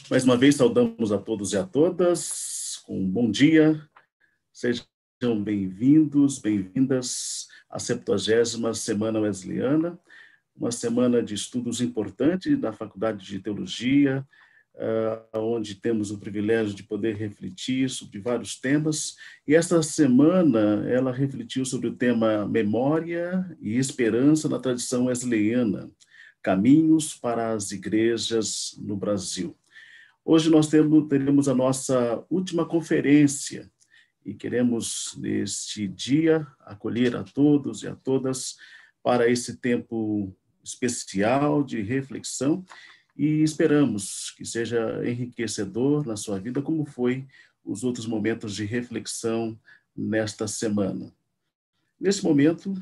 Mais uma vez, saudamos a todos e a todas com um bom dia. Sejam bem-vindos, bem-vindas à 70ª Semana Wesleyana, uma semana de estudos importantes da Faculdade de Teologia, onde temos o privilégio de poder refletir sobre vários temas. E esta semana, ela refletiu sobre o tema Memória e Esperança na Tradição Wesleyana, Caminhos para as Igrejas no Brasil. Hoje nós teremos a nossa última conferência e queremos, neste dia, acolher a todos e a todas para esse tempo especial de reflexão e esperamos que seja enriquecedor na sua vida, como foi os outros momentos de reflexão nesta semana. Nesse momento,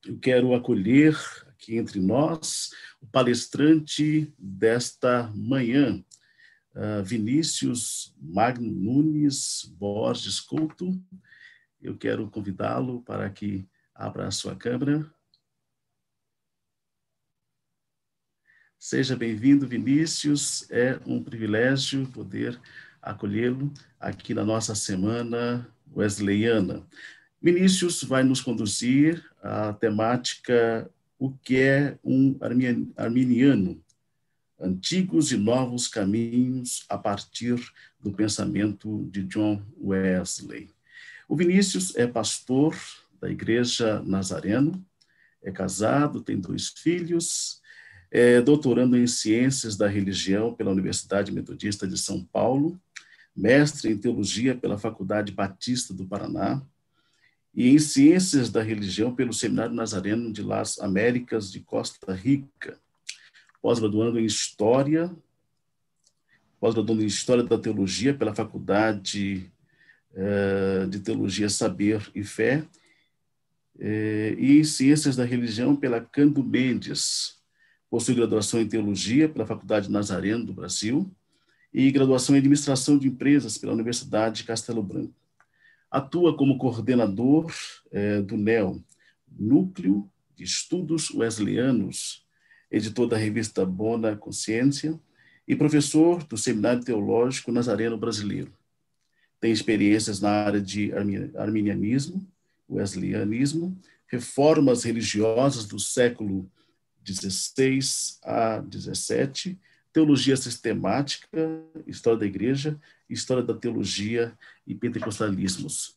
eu quero acolher aqui entre nós o palestrante desta manhã, Vinícius Magno Nunes Borges Couto. Eu quero convidá-lo para que abra a sua câmera. Seja bem-vindo, Vinícius. É um privilégio poder acolhê-lo aqui na nossa Semana Wesleyana. Vinícius vai nos conduzir à temática O que é um arminiano? Antigos e novos caminhos a partir do pensamento de John Wesley. O Vinícius é pastor da Igreja Nazareno, é casado, tem 2 filhos, é doutorando em Ciências da Religião pela Universidade Metodista de São Paulo, mestre em Teologia pela Faculdade Batista do Paraná e em Ciências da Religião pelo Seminário Nazareno de Las Américas de Costa Rica, pós-graduando em História da Teologia pela Faculdade de Teologia, Saber e Fé, e em Ciências da Religião pela Cândido Mendes. Possui graduação em Teologia pela Faculdade Nazareno do Brasil e graduação em Administração de Empresas pela Universidade de Castelo Branco. Atua como coordenador do NEL, Núcleo de Estudos Wesleyanos, editor da revista Bona Consciência e professor do Seminário Teológico Nazareno Brasileiro. Tem experiências na área de arminianismo, wesleyanismo, reformas religiosas do século XVI a XVII, teologia sistemática, história da igreja, história da teologia e pentecostalismos.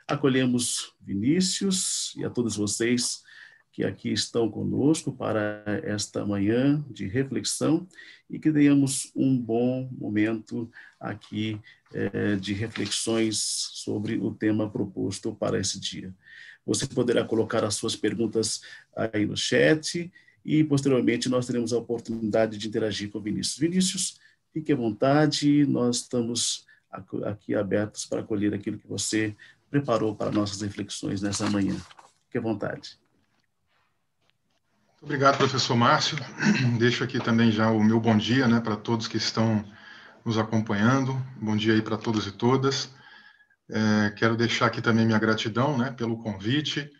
Acolhemos Vinícius e a todos vocês que aqui estão conosco para esta manhã de reflexão e que tenhamos um bom momento aqui de reflexões sobre o tema proposto para esse dia. Você poderá colocar as suas perguntas aí no chat e, posteriormente, nós teremos a oportunidade de interagir com o Vinícius. Vinícius, fique à vontade, nós estamos aqui abertos para acolher aquilo que você preparou para nossas reflexões nessa manhã. Fique à vontade. Obrigado, professor Márcio. Deixo aqui também já o meu bom dia, para todos que estão nos acompanhando. Bom dia aí para todos e todas. Quero deixar aqui também minha gratidão, pelo convite,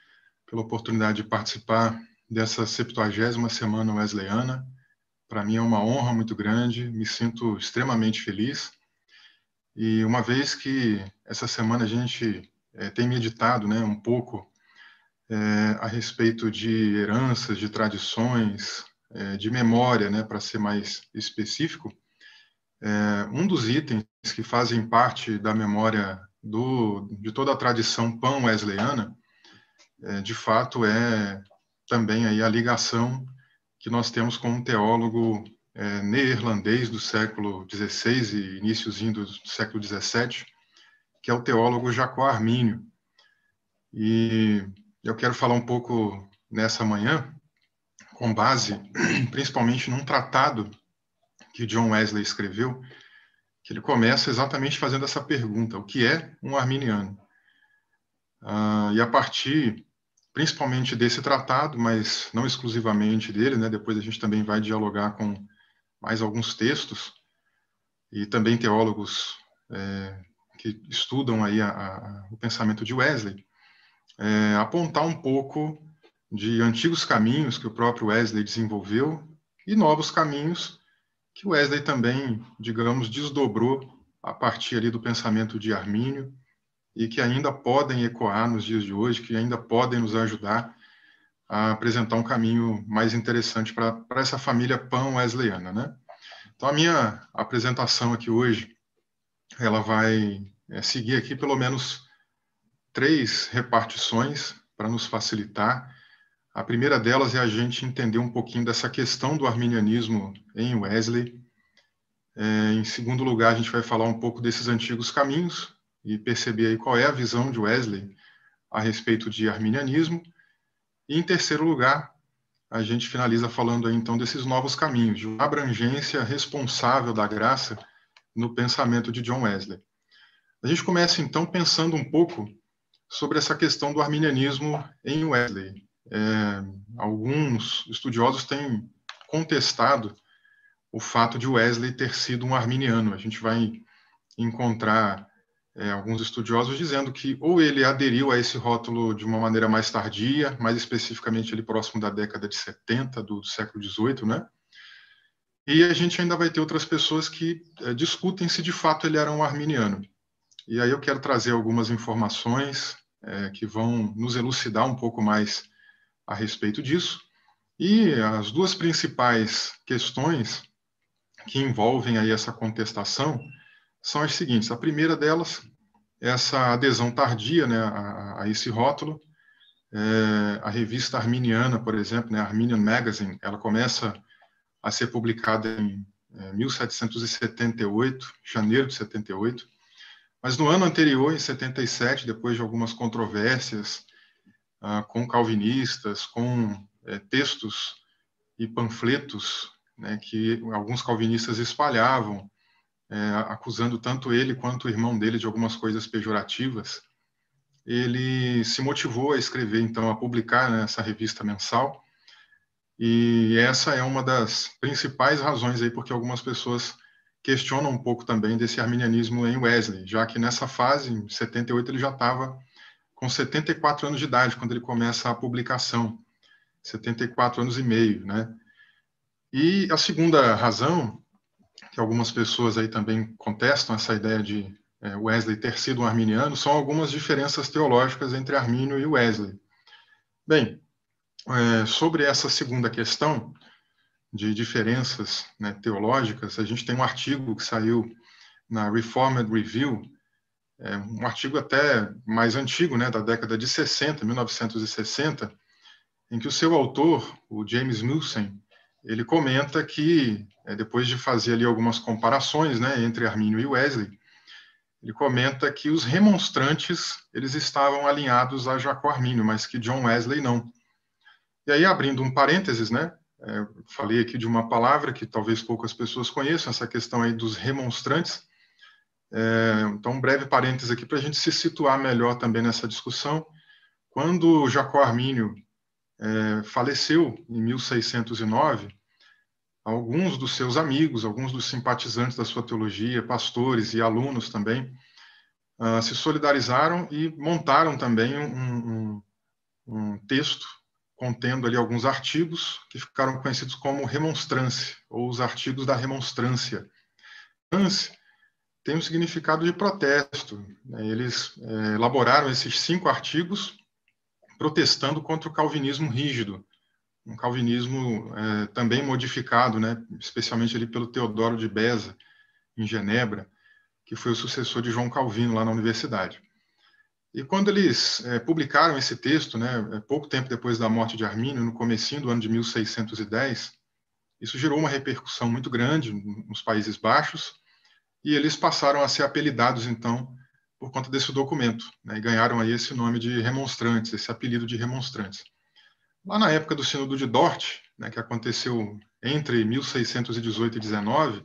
pela oportunidade de participar dessa 70ª Semana Wesleyana. Para mim é uma honra muito grande, me sinto extremamente feliz. E uma vez que essa semana a gente tem meditado, um pouco a respeito de heranças, de tradições, de memória, para ser mais específico, um dos itens que fazem parte da memória de toda a tradição pan-wesleyana, de fato, é também aí a ligação que nós temos com um teólogo neerlandês do século XVI e iniciozinho do século XVII, que é o teólogo Jacó Armínio. E eu quero falar um pouco nessa manhã, com base principalmente num tratado que John Wesley escreveu, que ele começa exatamente fazendo essa pergunta: o que é um arminiano? E a partir, principalmente desse tratado, mas não exclusivamente dele, depois a gente também vai dialogar com mais alguns textos, e também teólogos que estudam aí o pensamento de Wesley, apontar um pouco de antigos caminhos que o próprio Wesley desenvolveu e novos caminhos que Wesley também, digamos, desdobrou a partir ali do pensamento de Armínio e que ainda podem ecoar nos dias de hoje, que ainda podem nos ajudar a apresentar um caminho mais interessante para essa família pan-wesleyana, né? Então, a minha apresentação aqui hoje, ela vai seguir aqui pelo menos 3 repartições para nos facilitar. A primeira delas é a gente entender um pouquinho dessa questão do arminianismo em Wesley. Em segundo lugar, a gente vai falar um pouco desses antigos caminhos e perceber aí qual é a visão de Wesley a respeito de arminianismo. E, em terceiro lugar, a gente finaliza falando aí, então, desses novos caminhos, de uma abrangência responsável da graça no pensamento de John Wesley. A gente começa, então, pensando um pouco sobre essa questão do arminianismo em Wesley. Alguns estudiosos têm contestado o fato de Wesley ter sido um arminiano. A gente vai encontrar alguns estudiosos dizendo que ou ele aderiu a esse rótulo de uma maneira mais tardia, mais especificamente ali próximo da década de 70 do século XVIII, né? E a gente ainda vai ter outras pessoas que discutem se de fato ele era um arminiano. E aí eu quero trazer algumas informações que vão nos elucidar um pouco mais a respeito disso. E as 2 principais questões que envolvem aí essa contestação são as seguintes. A primeira delas é essa adesão tardia, né, a esse rótulo. A revista arminiana, por exemplo, né, Arminian Magazine, ela começa a ser publicada em 1778, janeiro de 78, mas no ano anterior, em 77, depois de algumas controvérsias com calvinistas, com textos e panfletos, né, que alguns calvinistas espalhavam, acusando tanto ele quanto o irmão dele de algumas coisas pejorativas, ele se motivou a escrever, então, a publicar, né, essa revista mensal, e essa é uma das principais razões aí porque algumas pessoas questionam um pouco também desse arminianismo em Wesley, já que nessa fase, em 78, ele já estava com 74 anos de idade, quando ele começa a publicação, 74 anos e meio, né? E a segunda razão, que algumas pessoas aí também contestam essa ideia de Wesley ter sido um arminiano, são algumas diferenças teológicas entre Armínio e Wesley. Bem, sobre essa segunda questão de diferenças, né, teológicas, a gente tem um artigo que saiu na Reformed Review, um artigo até mais antigo, né, da década de 60, 1960, em que o seu autor, o James Milson, ele comenta que, depois de fazer ali algumas comparações, né, entre Armínio e Wesley, ele comenta que os remonstrantes, eles estavam alinhados a Jacó-Armínio, mas que John Wesley não. E aí, abrindo um parênteses, né, falei aqui de uma palavra que talvez poucas pessoas conheçam, essa questão aí dos remonstrantes. Então, um breve parênteses aqui para a gente se situar melhor também nessa discussão. Quando Jacó-Armínio faleceu em 1609, alguns dos seus amigos, alguns dos simpatizantes da sua teologia, pastores e alunos também, se solidarizaram e montaram também um texto contendo ali alguns artigos que ficaram conhecidos como remonstrância, ou os artigos da remonstrância. Remonstrância tem um significado de protesto, né? Eles elaboraram esses 5 artigos protestando contra o calvinismo rígido, um calvinismo também modificado, né? Especialmente ali pelo Teodoro de Beza, em Genebra, que foi o sucessor de João Calvino lá na universidade. E quando eles publicaram esse texto, né, pouco tempo depois da morte de Armínio, no comecinho do ano de 1610, isso gerou uma repercussão muito grande nos Países Baixos, e eles passaram a ser apelidados, então, por conta desse documento, né, e ganharam aí esse nome de remonstrantes, esse apelido de remonstrantes. Lá na época do Sínodo de Dort, né, que aconteceu entre 1618 e 19,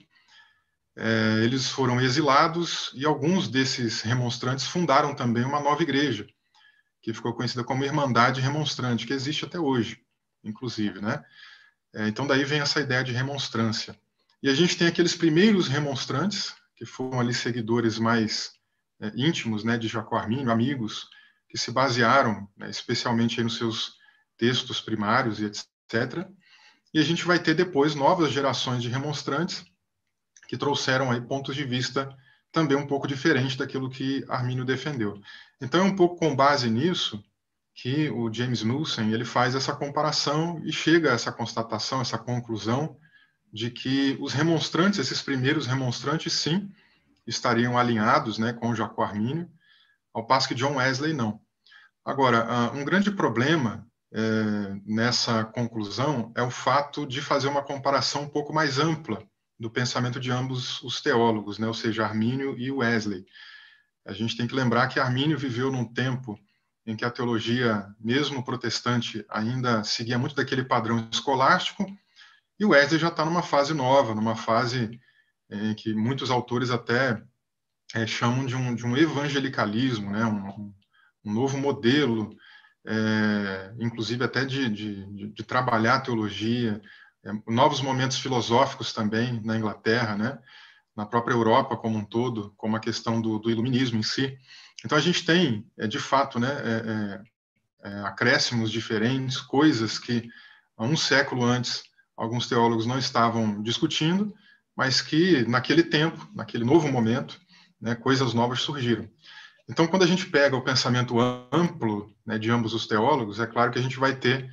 eles foram exilados e alguns desses remonstrantes fundaram também uma nova igreja, que ficou conhecida como Irmandade Remonstrante, que existe até hoje, inclusive, né? Então, daí vem essa ideia de remonstrância. E a gente tem aqueles primeiros remonstrantes, que foram ali seguidores mais íntimos, né, de Jacó-Armínio, amigos, que se basearam, né, especialmente aí nos seus textos primários e etc. E a gente vai ter depois novas gerações de remonstrantes, que trouxeram aí pontos de vista também um pouco diferentes daquilo que Armínio defendeu. Então, é um pouco com base nisso que o James Knudsen ele faz essa comparação e chega a essa constatação, essa conclusão de que os remonstrantes, esses primeiros remonstrantes, sim, estariam alinhados, né, com Jacó Armínio, ao passo que John Wesley não. Agora, um grande problema nessa conclusão é o fato de fazer uma comparação um pouco mais ampla do pensamento de ambos os teólogos, né, ou seja, Armínio e Wesley. A gente tem que lembrar que Armínio viveu num tempo em que a teologia, mesmo protestante, ainda seguia muito daquele padrão escolástico, e Wesley já está numa fase nova, numa fase em que muitos autores até chamam de um evangelicalismo, né, um novo modelo, inclusive até de trabalhar a teologia, novos momentos filosóficos também na Inglaterra, né, na própria Europa como um todo, como a questão do iluminismo em si. Então a gente tem, de fato, né, acréscimos diferentes, coisas que há um século antes alguns teólogos não estavam discutindo, mas que naquele tempo, naquele novo momento, né, coisas novas surgiram. Então, quando a gente pega o pensamento amplo, né, de ambos os teólogos, é claro que a gente vai ter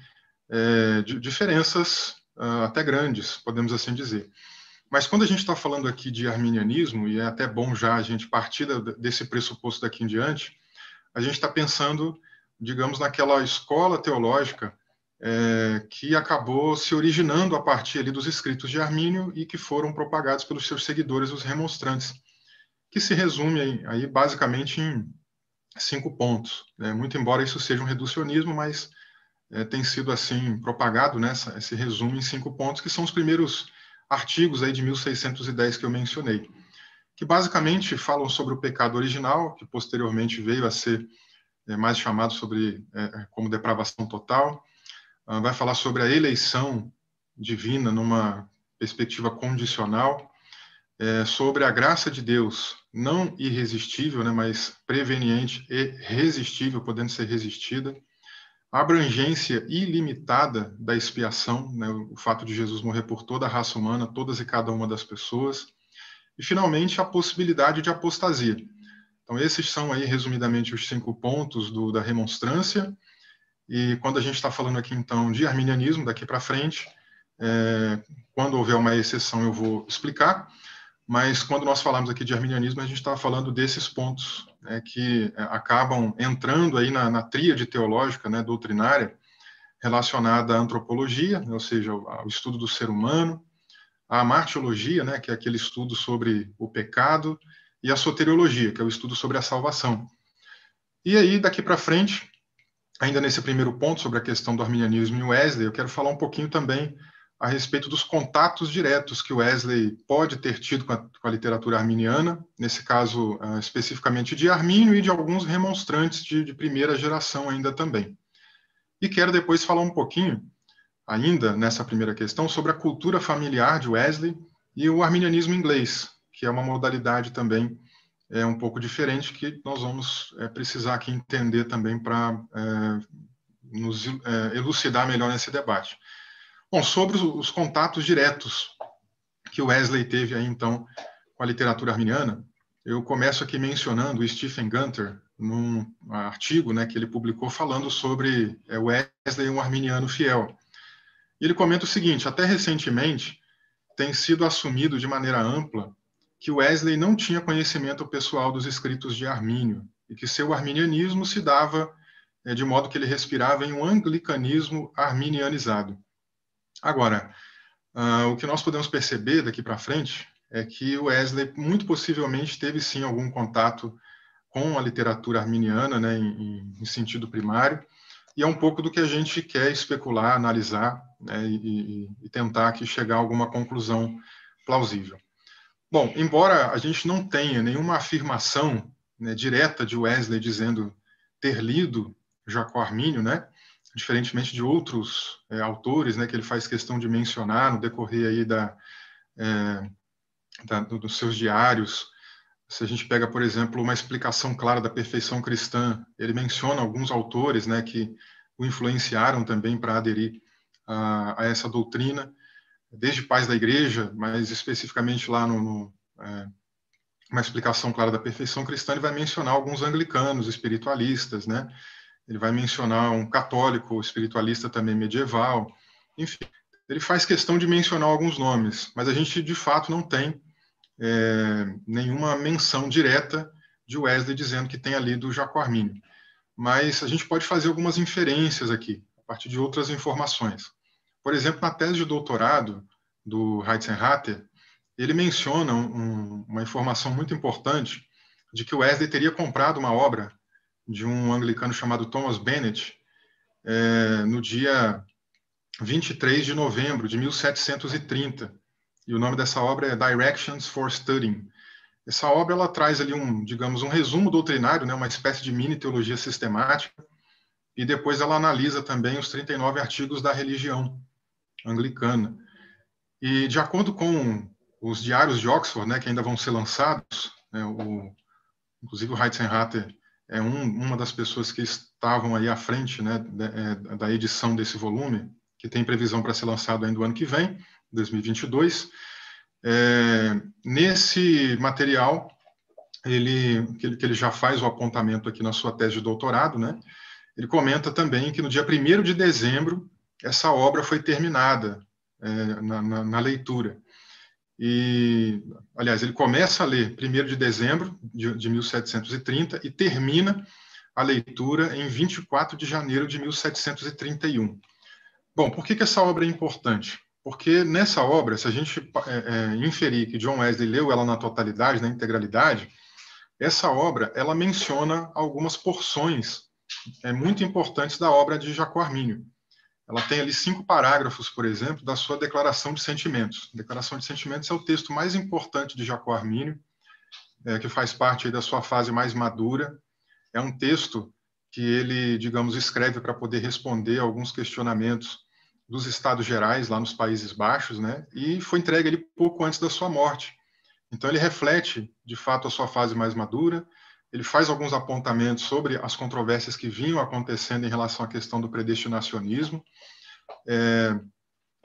diferenças até grandes, podemos assim dizer. Mas quando a gente está falando aqui de arminianismo, e é até bom já a gente partir desse pressuposto daqui em diante, a gente está pensando, digamos, naquela escola teológica que acabou se originando a partir ali dos escritos de Armínio e que foram propagados pelos seus seguidores, os remonstrantes, que se resume aí basicamente em 5 pontos. Né? Muito embora isso seja um reducionismo, mas tem sido assim propagado, né, esse resumo em 5 pontos, que são os primeiros artigos aí de 1610 que eu mencionei, que basicamente falam sobre o pecado original, que posteriormente veio a ser mais chamado como depravação total. Vai falar sobre a eleição divina numa perspectiva condicional, sobre a graça de Deus, não irresistível, né, mas preveniente e resistível, podendo ser resistida, a abrangência ilimitada da expiação, né, o fato de Jesus morrer por toda a raça humana, todas e cada uma das pessoas, e, finalmente, a possibilidade de apostasia. Então, esses são, aí, resumidamente, os 5 pontos da remonstrância. E quando a gente está falando aqui, então, de arminianismo, daqui para frente, quando houver uma exceção eu vou explicar, mas quando nós falamos aqui de arminianismo, a gente está falando desses pontos, né, que acabam entrando aí na tríade teológica, né, doutrinária, relacionada à antropologia, né, ou seja, ao estudo do ser humano, à martiologia, né, que é aquele estudo sobre o pecado, e a soteriologia, que é o estudo sobre a salvação. E aí, daqui para frente, ainda nesse primeiro ponto sobre a questão do arminianismo e Wesley, eu quero falar um pouquinho também a respeito dos contatos diretos que Wesley pode ter tido com a literatura arminiana, nesse caso especificamente de Armínio e de alguns remonstrantes de primeira geração ainda também. E quero depois falar um pouquinho, ainda nessa primeira questão, sobre a cultura familiar de Wesley e o arminianismo inglês, que é uma modalidade também um pouco diferente, que nós vamos precisar aqui entender também para nos elucidar melhor nesse debate. Bom, sobre os contatos diretos que Wesley teve aí, então, com a literatura arminiana, eu começo aqui mencionando o Stephen Gunter, num artigo, né, que ele publicou falando sobre Wesley, um arminiano fiel. Ele comenta o seguinte: até recentemente tem sido assumido de maneira ampla que Wesley não tinha conhecimento pessoal dos escritos de Armínio e que seu arminianismo se dava de modo que ele respirava em um anglicanismo arminianizado. Agora, o que nós podemos perceber daqui para frente é que Wesley muito possivelmente teve sim algum contato com a literatura arminiana, né, em sentido primário, e é um pouco do que a gente quer especular, analisar, né, e tentar aqui chegar a alguma conclusão plausível. Bom, embora a gente não tenha nenhuma afirmação, né, direta de Wesley dizendo ter lido Jacó Armínio, né, diferentemente de outros autores, né, que ele faz questão de mencionar no decorrer aí dos seus diários. Se a gente pega, por exemplo, uma explicação clara da perfeição cristã, ele menciona alguns autores, né, que o influenciaram também para aderir a essa doutrina. desde Pais da Igreja, mas especificamente lá uma explicação clara da perfeição cristã, ele vai mencionar alguns anglicanos espiritualistas, né? Ele vai mencionar um católico espiritualista também medieval, enfim, ele faz questão de mencionar alguns nomes, mas a gente de fato não tem nenhuma menção direta de Wesley dizendo que tenha lido Jaco Armínio. Mas a gente pode fazer algumas inferências aqui, a partir de outras informações. Por exemplo, na tese de doutorado do Heitzenrater, ele menciona uma informação muito importante de que Wesley teria comprado uma obra de um anglicano chamado Thomas Bennett no dia 23 de novembro de 1730. E o nome dessa obra é Directions for Studying. Essa obra ela traz ali digamos, um resumo doutrinário, né, uma espécie de mini teologia sistemática, e depois ela analisa também os 39 artigos da religião anglicana. E de acordo com os diários de Oxford, né, que ainda vão ser lançados, né, inclusive o Heitzenrater é uma das pessoas que estavam aí à frente, né, da edição desse volume, que tem previsão para ser lançado ainda no ano que vem, 2022. Nesse material, que ele já faz o apontamento aqui na sua tese de doutorado, né, ele comenta também que no dia 1º de dezembro, essa obra foi terminada na leitura. E, aliás, ele começa a ler 1º de dezembro de 1730 e termina a leitura em 24 de janeiro de 1731. Bom, por que essa obra é importante? Porque nessa obra, se a gente inferir que John Wesley leu ela na totalidade, na integralidade, essa obra ela menciona algumas porções muito importantes da obra de Jaco Armínio. Ela tem ali 5 parágrafos, por exemplo, da sua Declaração de Sentimentos. A Declaração de Sentimentos é o texto mais importante de Jaco Armínio, que faz parte aí da sua fase mais madura. É um texto que ele, digamos, escreve para poder responder alguns questionamentos dos Estados Gerais, lá nos Países Baixos, né? E foi entregue ali pouco antes da sua morte. Então, ele reflete, de fato, a sua fase mais madura, ele faz alguns apontamentos sobre as controvérsias que vinham acontecendo em relação à questão do predestinacionismo,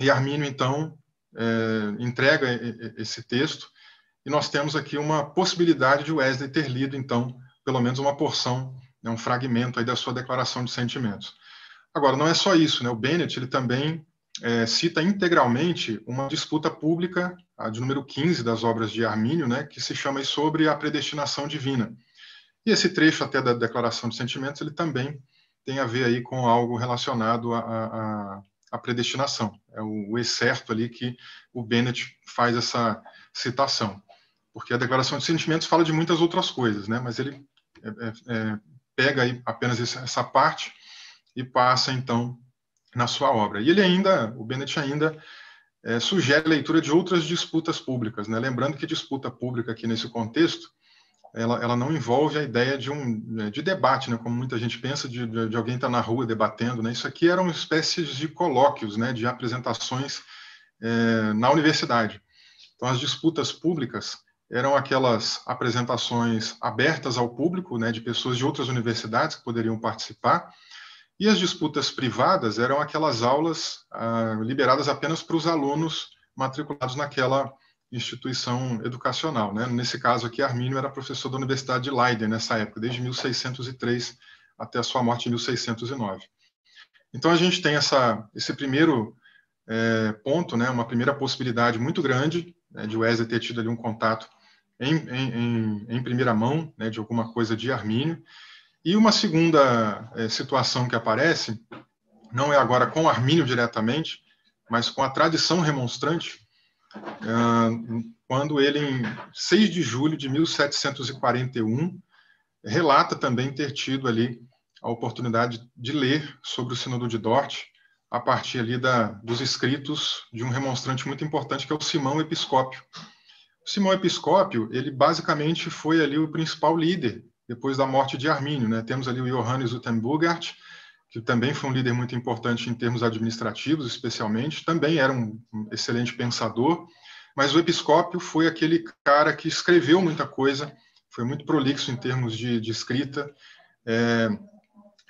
e Armínio, então, entrega esse texto, e nós temos aqui uma possibilidade de Wesley ter lido, então, pelo menos uma porção, né, um fragmento aí da sua Declaração de Sentimentos. Agora, não é só isso, né? O Bennett ele também cita integralmente uma disputa pública, a de número 15 das obras de Armínio, né, que se chama sobre a predestinação divina. E esse trecho até da Declaração de Sentimentos, ele também tem a ver aí com algo relacionado à predestinação. É o excerto ali que o Bennett faz essa citação. Porque a Declaração de Sentimentos fala de muitas outras coisas, né? Mas ele pega aí apenas essa parte e passa, então, na sua obra. E o Bennett ainda sugere a leitura de outras disputas públicas, né? Lembrando que disputa pública aqui nesse contexto, ela não envolve a ideia de debate, né? Como muita gente pensa, de alguém estar na rua debatendo, né? Isso aqui eram espécies de colóquios, né? De apresentações na universidade. Então, as disputas públicas eram aquelas apresentações abertas ao público, né? De pessoas de outras universidades que poderiam participar. E as disputas privadas eram aquelas aulas liberadas apenas para os alunos matriculados naquela instituição educacional, né? Nesse caso aqui, Armínio era professor da Universidade de Leiden nessa época, desde 1603 até a sua morte em 1609. Então, a gente tem esse primeiro ponto, né? Uma primeira possibilidade muito grande, né, de Wesley ter tido ali um contato em primeira mão, né, de alguma coisa de Armínio. E uma segunda situação que aparece, não é agora com Armínio diretamente, mas com a tradição remonstrante, quando ele, em 6 de julho de 1741, relata também ter tido ali a oportunidade de ler sobre o Sínodo de Dort, a partir ali dos escritos de um remonstrante muito importante, que é o Simão Episcópio. O Simão Episcópio, ele basicamente foi ali o principal líder depois da morte de Armínio, né? Temos ali o Johannes Utenbugart, que também foi um líder muito importante em termos administrativos, especialmente, também era um excelente pensador, mas o episcópio foi aquele cara que escreveu muita coisa, foi muito prolixo em termos de escrita,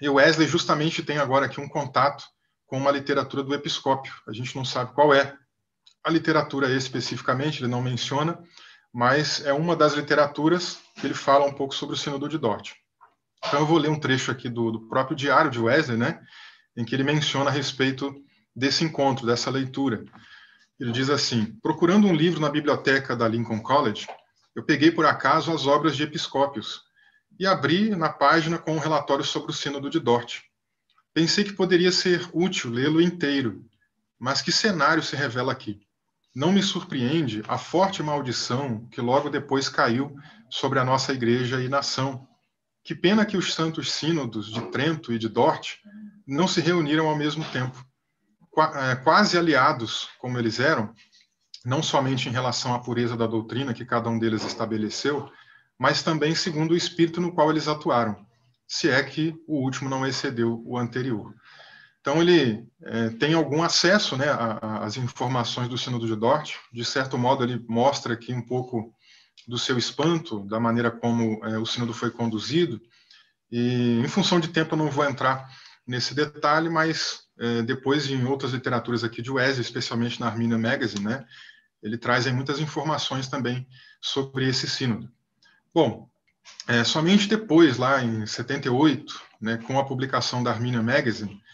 e o Wesley justamente tem agora aqui um contato com uma literatura do episcópio. A gente não sabe qual é a literatura especificamente, ele não menciona, mas é uma das literaturas que ele fala um pouco sobre o Sínodo de Dort. Então eu vou ler um trecho aqui do próprio diário de Wesley, né, em que ele menciona a respeito desse encontro, dessa leitura. Ele diz assim: procurando um livro na biblioteca da Lincoln College, eu peguei por acaso as obras de Episcópios e abri na página com um relatório sobre o Sínodo de Dort. Pensei que poderia ser útil lê-lo inteiro, mas que cenário se revela aqui? Não me surpreende a forte maldição que logo depois caiu sobre a nossa igreja e nação. Que pena que os santos sínodos de Trento e de Dort não se reuniram ao mesmo tempo. Quase aliados, como eles eram, não somente em relação à pureza da doutrina que cada um deles estabeleceu, mas também segundo o espírito no qual eles atuaram, se é que o último não excedeu o anterior. Então, ele tem algum acesso, né, às informações do Sínodo de Dort. De certo modo, ele mostra aqui um pouco do seu espanto, da maneira como o Sínodo foi conduzido. E, em função de tempo, eu não vou entrar nesse detalhe, mas depois, em outras literaturas aqui de Wesley, especialmente na Arminian Magazine, né, ele traz aí muitas informações também sobre esse Sínodo. Bom, somente depois, lá em 78, né, com a publicação da Arminian Magazine,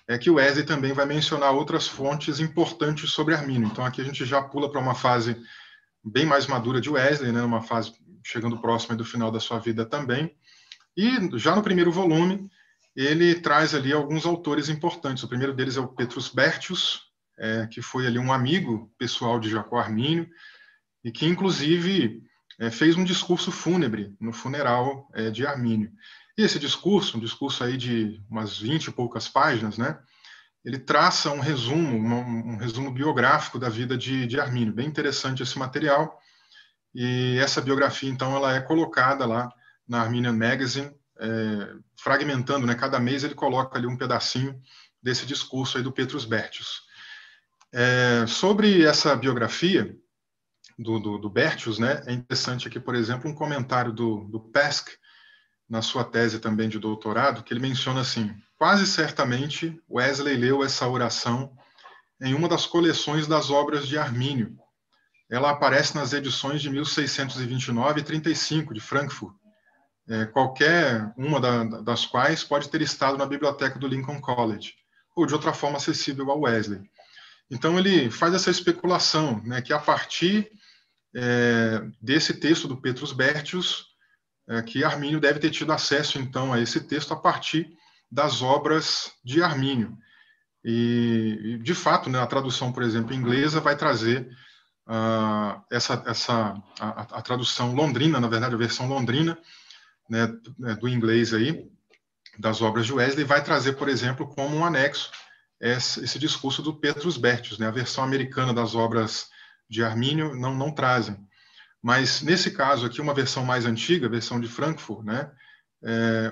é que o Wesley também vai mencionar outras fontes importantes sobre Armínio. Então, aqui a gente já pula para uma fase bem mais madura de Wesley, né, uma fase chegando próxima do final da sua vida também. E já no primeiro volume, ele traz ali alguns autores importantes. O primeiro deles é o Petrus Bertius, que foi ali um amigo pessoal de Jacó Armínio, e que, inclusive, fez um discurso fúnebre no funeral de Armínio. E esse discurso, um discurso aí de umas 20 e poucas páginas, né, ele traça um resumo biográfico da vida de Armínio. Bem interessante esse material. E essa biografia, então, ela é colocada lá na Arminian Magazine, fragmentando, né, cada mês ele coloca ali um pedacinho desse discurso aí do Petrus Bertius. Sobre essa biografia do Bertius, né, é interessante aqui, por exemplo, um comentário do Pesk, na sua tese também de doutorado, que ele menciona assim: quase certamente Wesley leu essa oração em uma das coleções das obras de Armínio. Ela aparece nas edições de 1629 e 35 de Frankfurt, qualquer uma das quais pode ter estado na biblioteca do Lincoln College, ou de outra forma acessível ao Wesley. Então ele faz essa especulação, né, que a partir desse texto do Petrus Bertius, que Armínio deve ter tido acesso, então, a esse texto a partir das obras de Armínio. E de fato, né, a tradução, por exemplo, inglesa vai trazer a tradução londrina, na verdade, a versão londrina, né, do inglês aí, das obras de Wesley, vai trazer, por exemplo, como um anexo esse discurso do Petrus Bertius, né, a versão americana das obras de Armínio não trazem. Mas, nesse caso aqui, uma versão mais antiga, a versão de Frankfurt, né,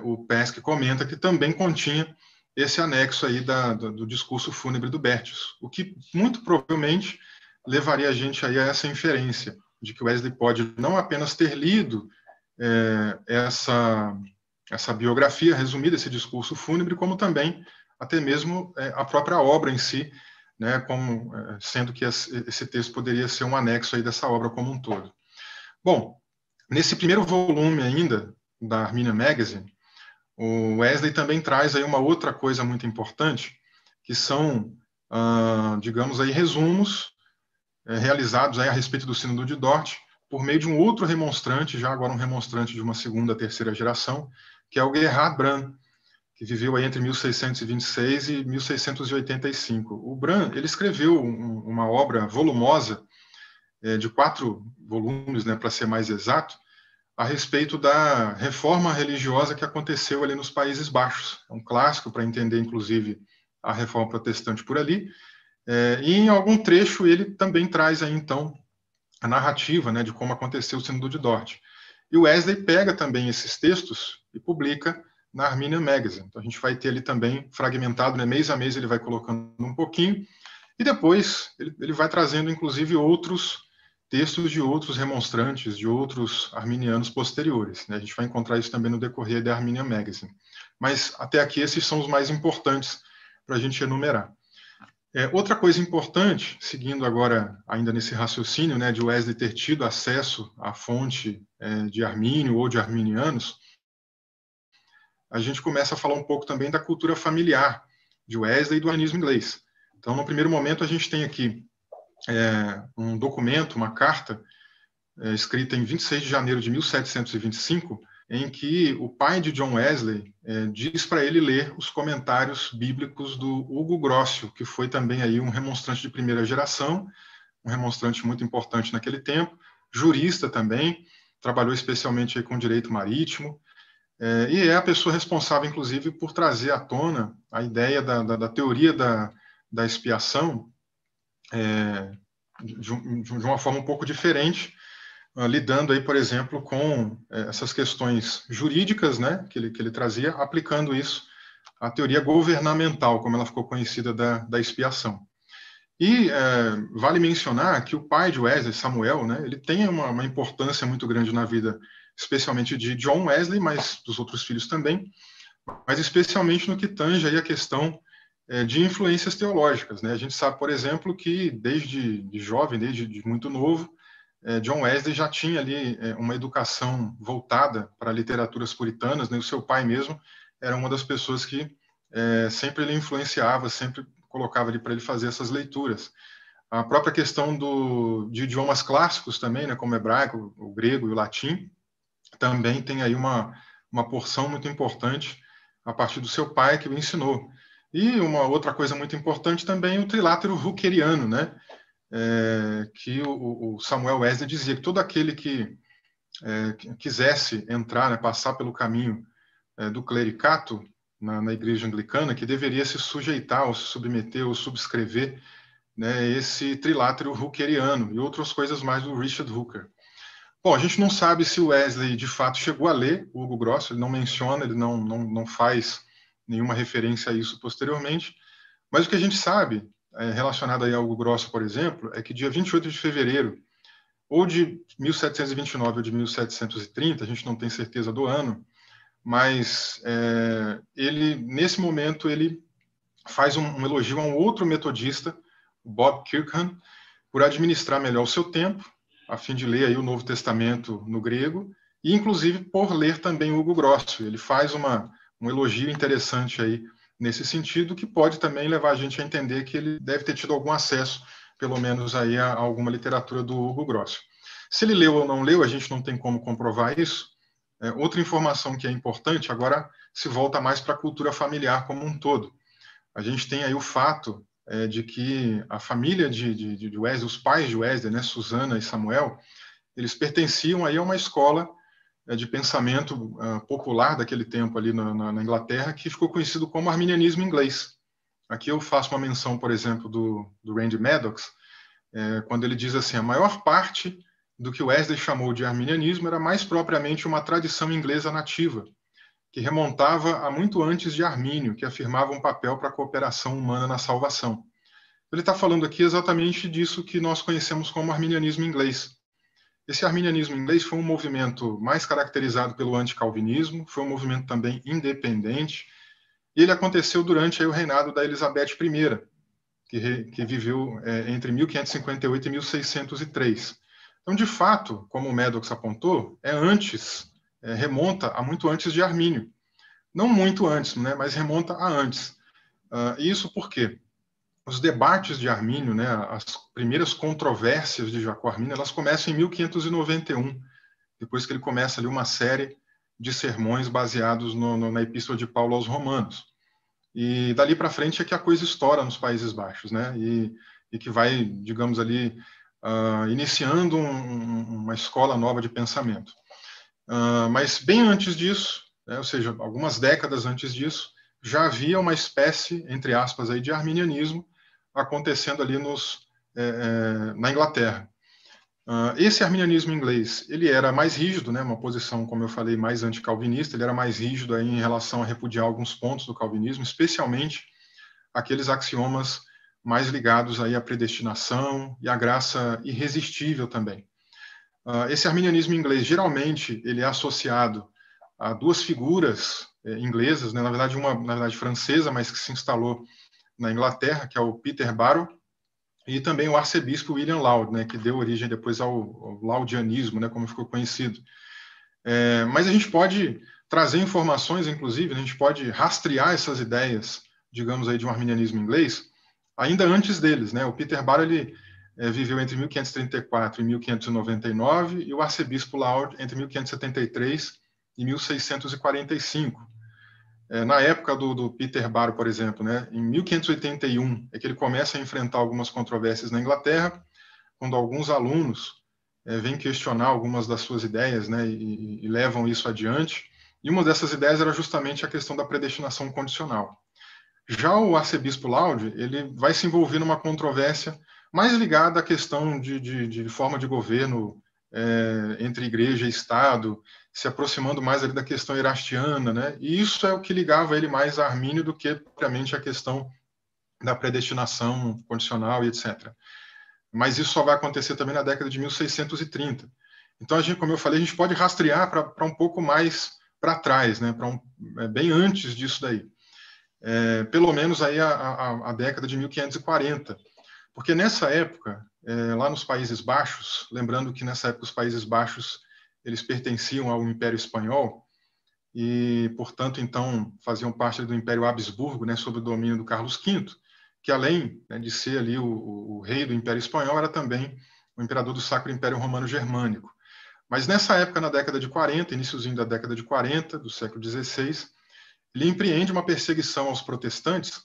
o Pesk comenta que também continha esse anexo aí do discurso fúnebre do Bertius, o que muito provavelmente levaria a gente aí a essa inferência de que Wesley pode não apenas ter lido essa biografia resumida, esse discurso fúnebre, como também até mesmo a própria obra em si, né, como sendo que esse texto poderia ser um anexo aí dessa obra como um todo. Bom, nesse primeiro volume ainda da Arminian Magazine, o Wesley também traz aí uma outra coisa muito importante, que são, digamos aí, resumos realizados aí a respeito do Sínodo de Dort por meio de um outro remonstrante, já agora um remonstrante de uma segunda, terceira geração, que é o Gerhard Brann, que viveu aí entre 1626 e 1685. O Brann, ele escreveu uma obra volumosa, de 4 volumes, né, para ser mais exato, a respeito da reforma religiosa que aconteceu ali nos Países Baixos. É um clássico para entender, inclusive, a reforma protestante por ali. E em algum trecho ele também traz aí, então, a narrativa, né, de como aconteceu o Sínodo de Dort. E o Wesley pega também esses textos e publica na Arminian Magazine. Então a gente vai ter ali também fragmentado, né, mês a mês ele vai colocando um pouquinho, e depois ele vai trazendo, inclusive, outros textos de outros remonstrantes, de outros arminianos posteriores, né? A gente vai encontrar isso também no decorrer da Arminian Magazine. Mas até aqui esses são os mais importantes para a gente enumerar. Outra coisa importante, seguindo agora ainda nesse raciocínio, né, de Wesley ter tido acesso à fonte de Armínio ou de arminianos, a gente começa a falar um pouco também da cultura familiar de Wesley e do arminianismo inglês. Então, no primeiro momento, a gente tem aqui um documento, uma carta, escrita em 26 de janeiro de 1725, em que o pai de John Wesley diz para ele ler os comentários bíblicos do Hugo Grocio, que foi também aí um remonstrante de primeira geração, um remonstrante muito importante naquele tempo, jurista também, trabalhou especialmente aí com direito marítimo, e é a pessoa responsável, inclusive, por trazer à tona a ideia da teoria da expiação de uma forma um pouco diferente, lidando aí, por exemplo, com essas questões jurídicas, né, que ele trazia, aplicando isso à teoria governamental, como ela ficou conhecida da expiação. E vale mencionar que o pai de Wesley, Samuel, né, ele tem uma importância muito grande na vida, especialmente de John Wesley, mas dos outros filhos também, mas especialmente no que tange aí a questão de influências teológicas, né? A gente sabe, por exemplo, que desde jovem, desde muito novo, John Wesley já tinha ali uma educação voltada para literaturas puritanas, né? O seu pai mesmo era uma das pessoas que sempre ele influenciava, sempre colocava ali para ele fazer essas leituras. A própria questão de idiomas clássicos também, né? Como o hebraico, o grego e o latim, também tem aí uma porção muito importante a partir do seu pai que o ensinou. E uma outra coisa muito importante também, o trilátero huckeriano, né? Que o Samuel Wesley dizia que todo aquele que quisesse entrar, né, passar pelo caminho do clericato na igreja anglicana, que deveria se sujeitar ou se submeter ou subscrever, né, esse trilátero huckeriano e outras coisas mais do Richard Hooker. Bom, a gente não sabe se o Wesley de fato chegou a ler o Hugo Grosso, ele não menciona, ele não faz nenhuma referência a isso posteriormente, mas o que a gente sabe relacionado aí ao Hugo Grosso, por exemplo, é que dia 28 de fevereiro, ou de 1729 ou de 1730, a gente não tem certeza do ano, mas ele, nesse momento, ele faz um elogio a um outro metodista, Bob Kirkham, por administrar melhor o seu tempo, a fim de ler aí o Novo Testamento no grego, e inclusive por ler também o Hugo Grosso. Ele faz um elogio interessante aí nesse sentido, que pode também levar a gente a entender que ele deve ter tido algum acesso, pelo menos aí, a alguma literatura do Hugo Grosso. Se ele leu ou não leu, a gente não tem como comprovar isso. Outra informação que é importante, agora se volta mais para a cultura familiar como um todo. A gente tem aí o fato de que a família de Wesley, os pais de Wesley, né, Susana e Samuel, eles pertenciam aí a uma escola de pensamento popular daquele tempo ali na Inglaterra, que ficou conhecido como arminianismo inglês. Aqui eu faço uma menção, por exemplo, do Randy Maddox, quando ele diz assim, a maior parte do que Wesley chamou de arminianismo era mais propriamente uma tradição inglesa nativa, que remontava a muito antes de Armínio, que afirmava um papel para a cooperação humana na salvação. Ele está falando aqui exatamente disso que nós conhecemos como arminianismo inglês. Esse arminianismo inglês foi um movimento mais caracterizado pelo anticalvinismo, foi um movimento também independente, e ele aconteceu durante aí o reinado da Elizabeth I, que viveu entre 1558 e 1603. Então, de fato, como o Maddox apontou, remonta a muito antes de Armínio. Não muito antes, né, mas remonta a antes. Isso porque os debates de Armínio, né, as primeiras controvérsias de Jacó Armínio, elas começam em 1591, depois que ele começa ali uma série de sermões baseados na Epístola de Paulo aos Romanos. E dali para frente é que a coisa estoura nos Países Baixos, né, e que vai, digamos ali, iniciando uma escola nova de pensamento. Mas bem antes disso, ou seja, algumas décadas antes disso, já havia uma espécie, entre aspas, aí, de arminianismo acontecendo ali na Inglaterra. Esse arminianismo inglês, ele era mais rígido, né, uma posição, como eu falei, mais anticalvinista, ele era mais rígido aí em relação a repudiar alguns pontos do calvinismo, especialmente aqueles axiomas mais ligados aí à predestinação e à graça irresistível também. Esse arminianismo inglês, geralmente, ele é associado a duas figuras inglesas, né, na verdade, uma francesa, mas que se instalou na Inglaterra, que é o Peter Barrow, e também o arcebispo William Laud, né, que deu origem depois ao laudianismo, né, como ficou conhecido. Mas a gente pode trazer informações, inclusive, a gente pode rastrear essas ideias, digamos aí, de um arminianismo inglês, ainda antes deles, né? O Peter Barrow, ele viveu entre 1534 e 1599, e o arcebispo Laud entre 1573 e 1645. Na época do Peter Barrow, por exemplo, né, em 1581, é que ele começa a enfrentar algumas controvérsias na Inglaterra, quando alguns alunos vêm questionar algumas das suas ideias, né, e levam isso adiante. E uma dessas ideias era justamente a questão da predestinação condicional. Já o arcebispo Laud, ele vai se envolver numa controvérsia mais ligada à questão de forma de governo entre igreja e Estado, se aproximando mais ali da questão erastiana, né? E isso é o que ligava ele mais a Armínio do que propriamente a questão da predestinação condicional e etc. Mas isso só vai acontecer também na década de 1630. Então, como eu falei, a gente pode rastrear para um pouco mais para trás, né? Bem antes disso daí. Pelo menos aí a década de 1540. Porque nessa época, lá nos Países Baixos, lembrando que nessa época os Países Baixos eles pertenciam ao Império Espanhol e, portanto, então faziam parte do Império Habsburgo, né, sob o domínio do Carlos V, que além, né, de ser ali o rei do Império Espanhol, era também o imperador do Sacro Império Romano Germânico. Mas nessa época, na década de 40, iníciozinho da década de 40, do século XVI, ele empreende uma perseguição aos protestantes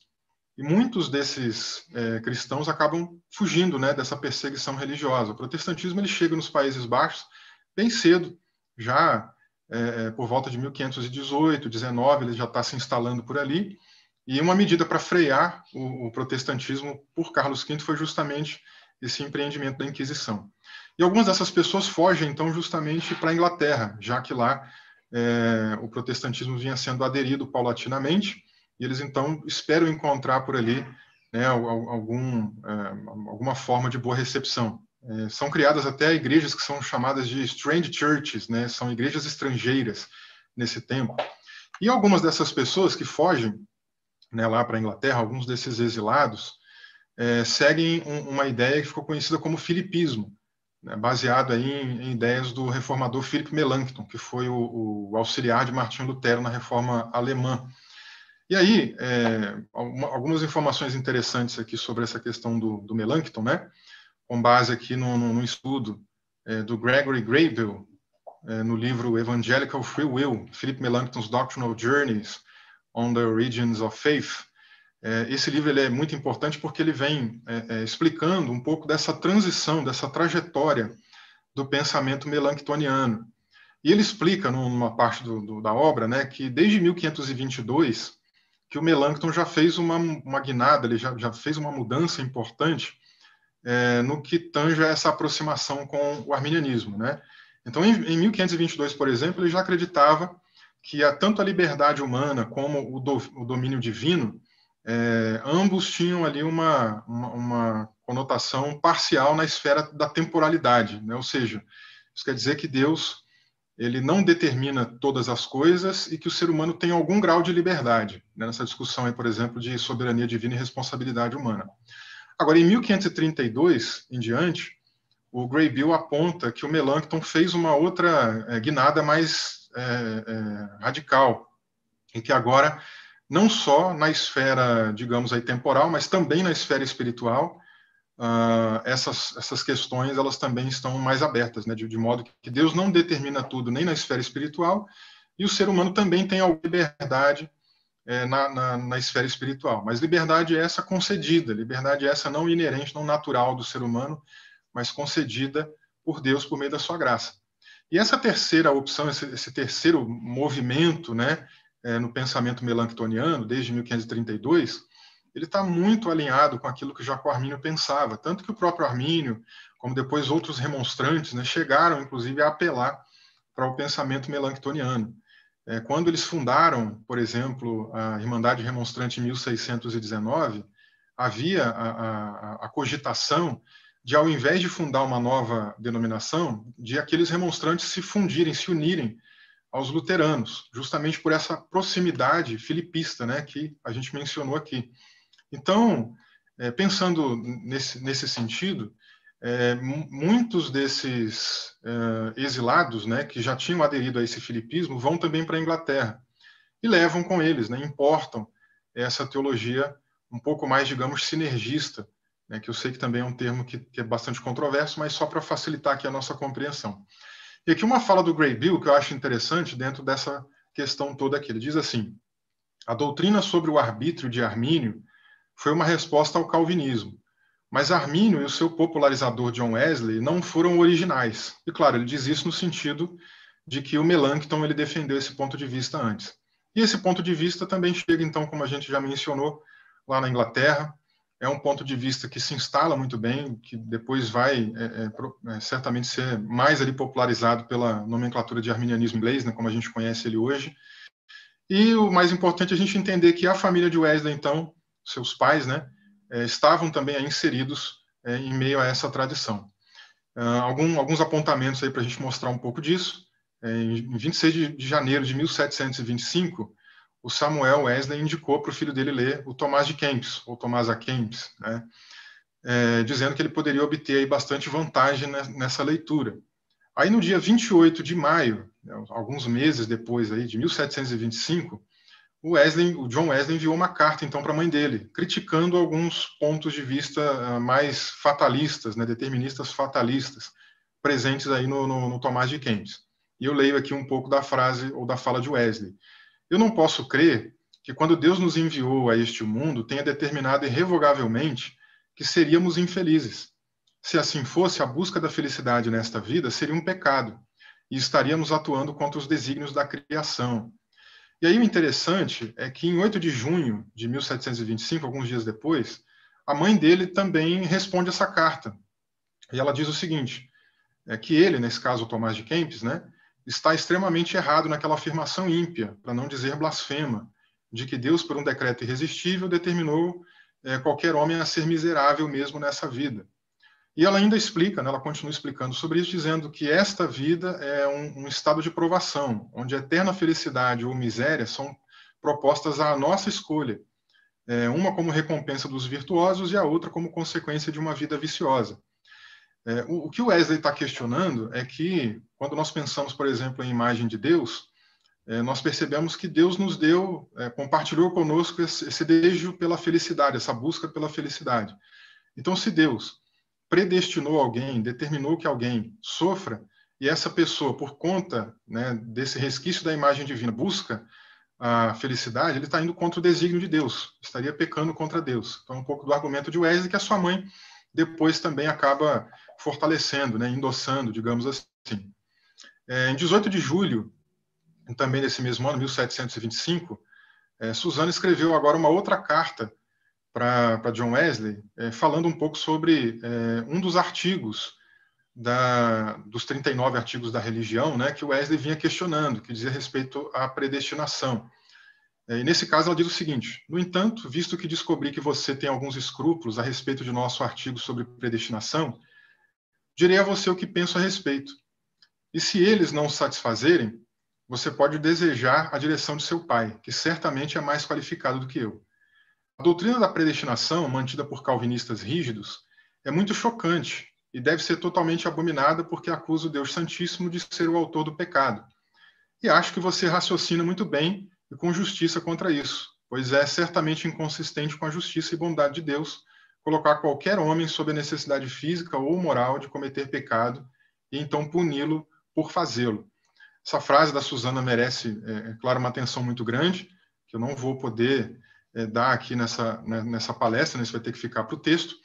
e muitos desses cristãos acabam fugindo, né, dessa perseguição religiosa. O protestantismo ele chega nos Países Baixos bem cedo, já por volta de 1518, 19, ele já está se instalando por ali. E uma medida para frear o protestantismo por Carlos V foi justamente esse empreendimento da Inquisição. E algumas dessas pessoas fogem, então, justamente para a Inglaterra, já que lá o protestantismo vinha sendo aderido paulatinamente, e eles, então, esperam encontrar por ali, né, alguma forma de boa recepção. São criadas até igrejas que são chamadas de strange churches, né, são igrejas estrangeiras nesse tempo. E algumas dessas pessoas que fogem, né, lá para a Inglaterra, alguns desses exilados, seguem uma ideia que ficou conhecida como filipismo, né, baseado aí em ideias do reformador Philip Melanchthon, que foi o auxiliar de Martinho Lutero na reforma alemã. E aí, algumas informações interessantes aqui sobre essa questão do Melanchthon, né, com base aqui no estudo do Gregory Grable, no livro Evangelical Free Will, Philip Melanchthon's Doctrinal Journeys on the Origins of Faith. Esse livro ele é muito importante porque ele vem explicando um pouco dessa transição, dessa trajetória do pensamento melanchtoniano. E ele explica, numa parte da obra, né, que desde 1522, que o Melanchthon já fez uma guinada, ele já fez uma mudança importante no que tange a essa aproximação com o arminianismo, né? Então, em 1522, por exemplo, ele já acreditava que tanto a liberdade humana como o domínio divino, ambos tinham ali uma conotação parcial na esfera da temporalidade, né? Ou seja, isso quer dizer que Deus ele não determina todas as coisas e que o ser humano tem algum grau de liberdade, né? Nessa discussão aí, por exemplo, de soberania divina e responsabilidade humana. Agora, em 1532 em diante, o Graybill aponta que o Melanchthon fez uma outra guinada mais radical, em que agora, não só na esfera, digamos, aí, temporal, mas também na esfera espiritual, essas questões elas também estão mais abertas, né? De modo que Deus não determina tudo nem na esfera espiritual, e o ser humano também tem alguma liberdade na esfera espiritual. Mas liberdade essa concedida, liberdade essa não inerente, não natural do ser humano, mas concedida por Deus por meio da sua graça. E essa terceira opção, esse terceiro movimento, né, no pensamento melanchtoniano, desde 1532, ele está muito alinhado com aquilo que Jacó Armínio pensava, tanto que o próprio Armínio, como depois outros remonstrantes, né, chegaram, inclusive, a apelar para o pensamento melanchtoniano. Quando eles fundaram, por exemplo, a Irmandade Remonstrante em 1619, havia a cogitação de, ao invés de fundar uma nova denominação, de aqueles remonstrantes se fundirem, se unirem aos luteranos, justamente por essa proximidade filipista, né, que a gente mencionou aqui. Então, pensando nesse sentido, muitos desses exilados, né, que já tinham aderido a esse filipismo, vão também para a Inglaterra e levam com eles, né, importam essa teologia um pouco mais, digamos, sinergista, né, que eu sei que também é um termo que é bastante controverso, mas só para facilitar aqui a nossa compreensão. E aqui uma fala do Gray Bill que eu acho interessante dentro dessa questão toda aqui. Ele diz assim: a doutrina sobre o arbítrio de Armínio foi uma resposta ao calvinismo, mas Armínio e o seu popularizador John Wesley não foram originais. E claro, ele diz isso no sentido de que o Melanchthon ele defendeu esse ponto de vista antes. E esse ponto de vista também chega, então, como a gente já mencionou, lá na Inglaterra. É um ponto de vista que se instala muito bem, que depois vai certamente ser mais ali popularizado pela nomenclatura de arminianismo inglês, né, como a gente conhece ele hoje. E o mais importante é a gente entender que a família de Wesley, então, seus pais, né, estavam também aí inseridos em meio a essa tradição. Alguns apontamentos aí para a gente mostrar um pouco disso. Em 26 de janeiro de 1725, o Samuel Wesley indicou para o filho dele ler o Tomás de Kempis, ou Tomás a Kempis, né, dizendo que ele poderia obter aí bastante vantagem nessa leitura. Aí, no dia 28 de maio, né, alguns meses depois aí, de 1725, o John Wesley enviou uma carta, então, para a mãe dele, criticando alguns pontos de vista mais fatalistas, né, deterministas fatalistas, presentes aí no Tomás de Kempis. E eu leio aqui um pouco da frase ou da fala de Wesley. Eu não posso crer que quando Deus nos enviou a este mundo tenha determinado irrevogavelmente que seríamos infelizes. Se assim fosse, a busca da felicidade nesta vida seria um pecado e estaríamos atuando contra os desígnios da criação. E aí o interessante é que em 8 de junho de 1725, alguns dias depois, a mãe dele também responde essa carta. E ela diz o seguinte, que ele, nesse caso o Tomás de Kempis, né, está extremamente errado naquela afirmação ímpia, para não dizer blasfema, de que Deus, por um decreto irresistível, determinou qualquer homem a ser miserável mesmo nessa vida. E ela ainda explica, né, ela continua explicando sobre isso, dizendo que esta vida é um estado de provação, onde a eterna felicidade ou miséria são propostas à nossa escolha, uma como recompensa dos virtuosos e a outra como consequência de uma vida viciosa. O que o Wesley está questionando é que, quando nós pensamos, por exemplo, em imagem de Deus, nós percebemos que Deus nos deu, compartilhou conosco esse desejo pela felicidade, essa busca pela felicidade. Então, se Deus predestinou alguém, determinou que alguém sofra, e essa pessoa, por conta, né, desse resquício da imagem divina, busca a felicidade, ele está indo contra o desígnio de Deus, estaria pecando contra Deus. Então, um pouco do argumento de Wesley, que a sua mãe depois também acaba fortalecendo, né, endossando, digamos assim. Em 18 de julho, também desse mesmo ano, 1725, Susana escreveu agora uma outra carta para John Wesley, falando um pouco sobre um dos artigos dos 39 artigos da religião, né, que o Wesley vinha questionando, que dizia respeito à predestinação. E nesse caso ela diz o seguinte: no entanto, visto que descobri que você tem alguns escrúpulos a respeito de nosso artigo sobre predestinação, direi a você o que penso a respeito. E se eles não satisfazerem, você pode desejar a direção de seu pai, que certamente é mais qualificado do que eu. A doutrina da predestinação, mantida por calvinistas rígidos, é muito chocante e deve ser totalmente abominada porque acusa o Deus Santíssimo de ser o autor do pecado. E acho que você raciocina muito bem e com justiça contra isso, pois é certamente inconsistente com a justiça e bondade de Deus colocar qualquer homem sob a necessidade física ou moral de cometer pecado e então puni-lo por fazê-lo. Essa frase da Susana merece, claro, uma atenção muito grande, que eu não vou poder dar aqui nessa palestra, né? Isso vai ter que ficar para o texto,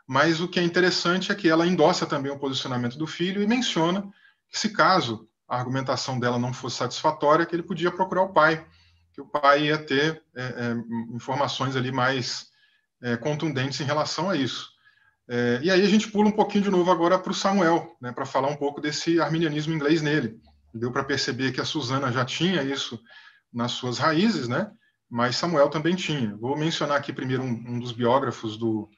mas o que é interessante é que ela endossa também o posicionamento do filho e menciona que, se caso a argumentação dela não fosse satisfatória, que ele podia procurar o pai, que o pai ia ter informações ali mais contundentes em relação a isso. E aí a gente pula um pouquinho de novo agora para o Samuel, né, para falar um pouco desse arminianismo inglês nele. Deu para perceber que a Susana já tinha isso nas suas raízes, né? Mas Samuel também tinha. Vou mencionar aqui primeiro um dos biógrafos do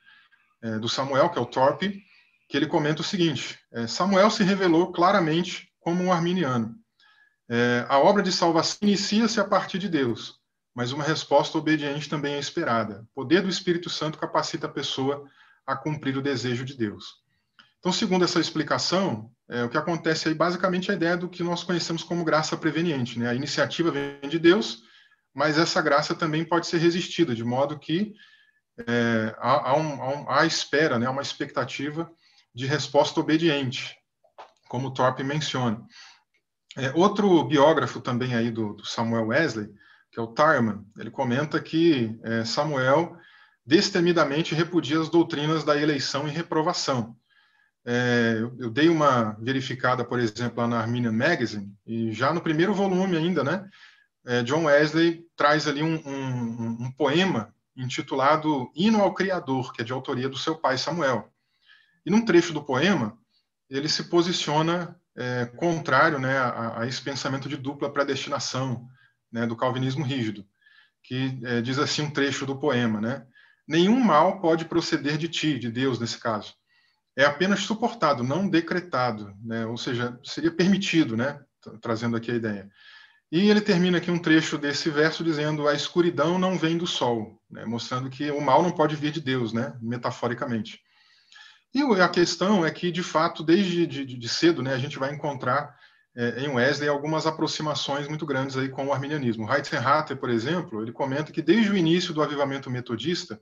Samuel, que é o Thorpe, que ele comenta o seguinte: Samuel se revelou claramente como um arminiano. A obra de salvação inicia-se a partir de Deus, mas uma resposta obediente também é esperada. O poder do Espírito Santo capacita a pessoa a cumprir o desejo de Deus. Então, segundo essa explicação, o que acontece aí, basicamente, é a ideia do que nós conhecemos como graça preveniente, né? A iniciativa vem de Deus, mas essa graça também pode ser resistida, de modo que há espera, né? Há uma expectativa de resposta obediente, como Thorpe menciona. Outro biógrafo também aí do Samuel Wesley, que é o Tarman, ele comenta que Samuel destemidamente repudia as doutrinas da eleição e reprovação. Eu dei uma verificada, por exemplo, lá na Arminian Magazine, e já no primeiro volume ainda, né, John Wesley traz ali um poema intitulado Hino ao Criador, que é de autoria do seu pai Samuel. E num trecho do poema, ele se posiciona contrário, né, a esse pensamento de dupla predestinação, né, do calvinismo rígido, que diz assim um trecho do poema, né? Nenhum mal pode proceder de ti, de Deus nesse caso. É apenas suportado, não decretado, né? Ou seja, seria permitido, né? Trazendo aqui a ideia. E ele termina aqui um trecho desse verso dizendo: a escuridão não vem do sol, né? Mostrando que o mal não pode vir de Deus, né? Metaforicamente. E a questão é que, de fato, desde de cedo, né, a gente vai encontrar em Wesley algumas aproximações muito grandes aí com o arminianismo. Heitzenrater, por exemplo, ele comenta que desde o início do avivamento metodista,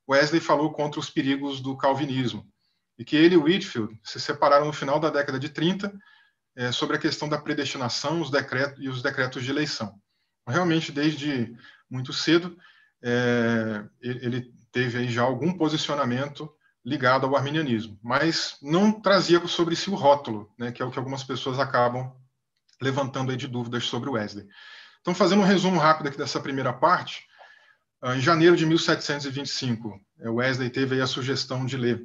Wesley falou contra os perigos do calvinismo, e que ele e Whitefield se separaram no final da década de 30 sobre a questão da predestinação e os decretos de eleição. Realmente, desde muito cedo, ele teve aí já algum posicionamento ligado ao arminianismo, mas não trazia sobre si o rótulo, né, que é o que algumas pessoas acabam levantando aí de dúvidas sobre o Wesley. Então, fazendo um resumo rápido aqui dessa primeira parte, em janeiro de 1725, Wesley teve aí a sugestão de ler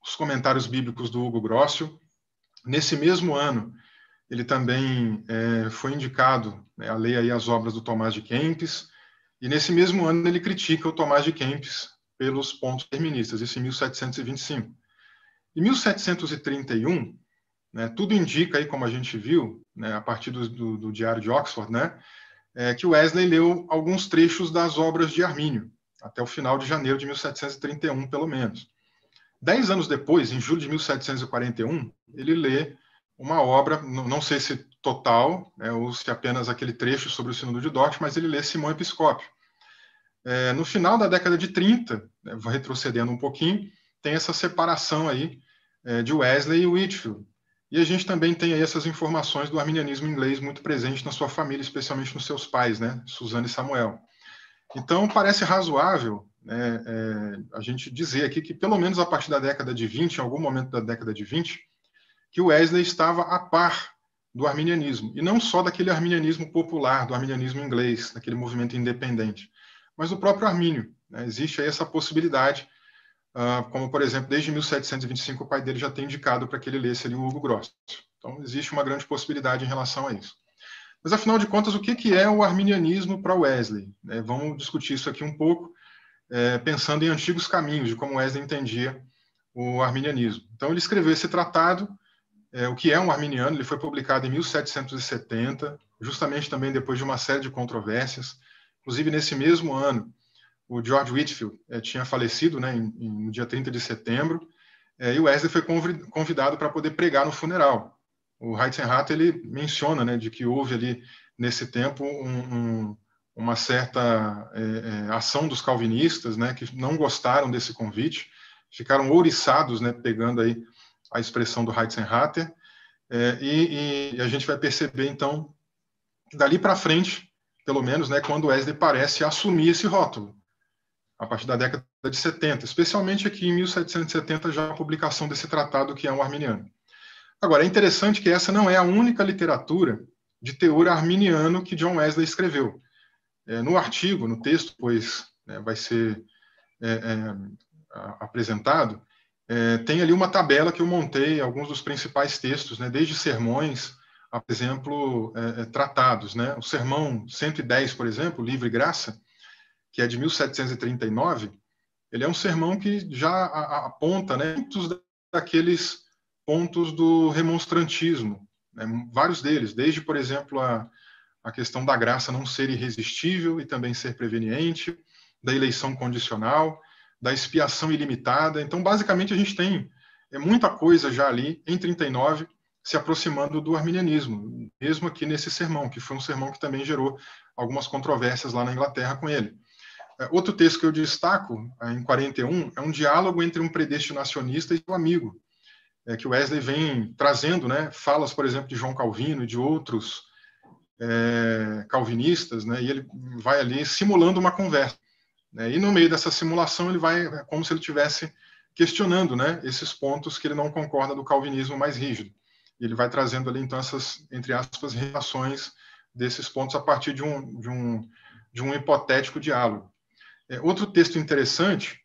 os comentários bíblicos do Hugo Grossio. Nesse mesmo ano, ele também foi indicado, né, a ler aí as obras do Tomás de Kempis, e nesse mesmo ano ele critica o Tomás de Kempis pelos pontos deterministas, isso em 1725. Em 1731, né, tudo indica, aí, como a gente viu, né, a partir do Diário de Oxford, né, que Wesley leu alguns trechos das obras de Armínio, até o final de janeiro de 1731, pelo menos. 10 anos depois, em julho de 1741, ele lê uma obra, não sei se total, né, ou se apenas aquele trecho sobre o Sínodo de Dort, mas ele lê Simão Episcópio. No final da década de 30, né, vou retrocedendo um pouquinho, tem essa separação aí de Wesley e Whitefield. E a gente também tem aí essas informações do arminianismo inglês muito presente na sua família, especialmente nos seus pais, né, Susana e Samuel. Então, parece razoável, né, a gente dizer aqui que, pelo menos a partir da década de 20, em algum momento da década de 20, que Wesley estava a par do arminianismo, e não só daquele arminianismo popular, do arminianismo inglês, daquele movimento independente, mas do próprio Armínio, né? Existe aí essa possibilidade, como, por exemplo, desde 1725 o pai dele já tem indicado para que ele lesse ali o Hugo Gross. Então, existe uma grande possibilidade em relação a isso. Mas, afinal de contas, o que é o arminianismo para Wesley? Vamos discutir isso aqui um pouco, pensando em antigos caminhos, de como Wesley entendia o arminianismo. Então, ele escreveu esse tratado, o que é um arminiano. Ele foi publicado em 1770, justamente também depois de uma série de controvérsias. Inclusive, nesse mesmo ano, o George Whitefield tinha falecido, né, no dia 30 de setembro, e o Wesley foi convidado para poder pregar no funeral. O Heitzenrater, ele menciona, né, de que houve ali, nesse tempo, uma certa ação dos calvinistas, né, que não gostaram desse convite, ficaram ouriçados, né, pegando aí a expressão do Heitzenrater, e a gente vai perceber, então, que dali para frente, pelo menos, né, quando Wesley parece assumir esse rótulo, a partir da década de 70, especialmente aqui em 1770, já a publicação desse tratado que é um arminiano. Agora, é interessante que essa não é a única literatura de teor arminiano que John Wesley escreveu. No artigo, no texto, pois vai ser apresentado, tem ali uma tabela que eu montei, alguns dos principais textos, né, desde sermões, a, por exemplo, tratados. Né? O sermão 110, por exemplo, Livre e Graça, que é de 1739, ele é um sermão que já aponta, né, muitos daqueles pontos do remonstrantismo, né, vários deles, desde, por exemplo, a questão da graça não ser irresistível e também ser preveniente, da eleição condicional, da expiação ilimitada. Então, basicamente, a gente tem muita coisa já ali, em 39, se aproximando do arminianismo, mesmo aqui nesse sermão, que foi um sermão que também gerou algumas controvérsias lá na Inglaterra com ele. Outro texto que eu destaco, em 41, é um diálogo entre um predestinacionista e seu amigo, que Wesley vem trazendo, né, falas, por exemplo, de João Calvino e de outros calvinistas, né, e ele vai ali simulando uma conversa. Né, e no meio dessa simulação ele vai, como se ele estivesse questionando, né, esses pontos que ele não concorda do calvinismo mais rígido. E ele vai trazendo ali, então, essas, entre aspas, relações desses pontos a partir de um hipotético diálogo. Outro texto interessante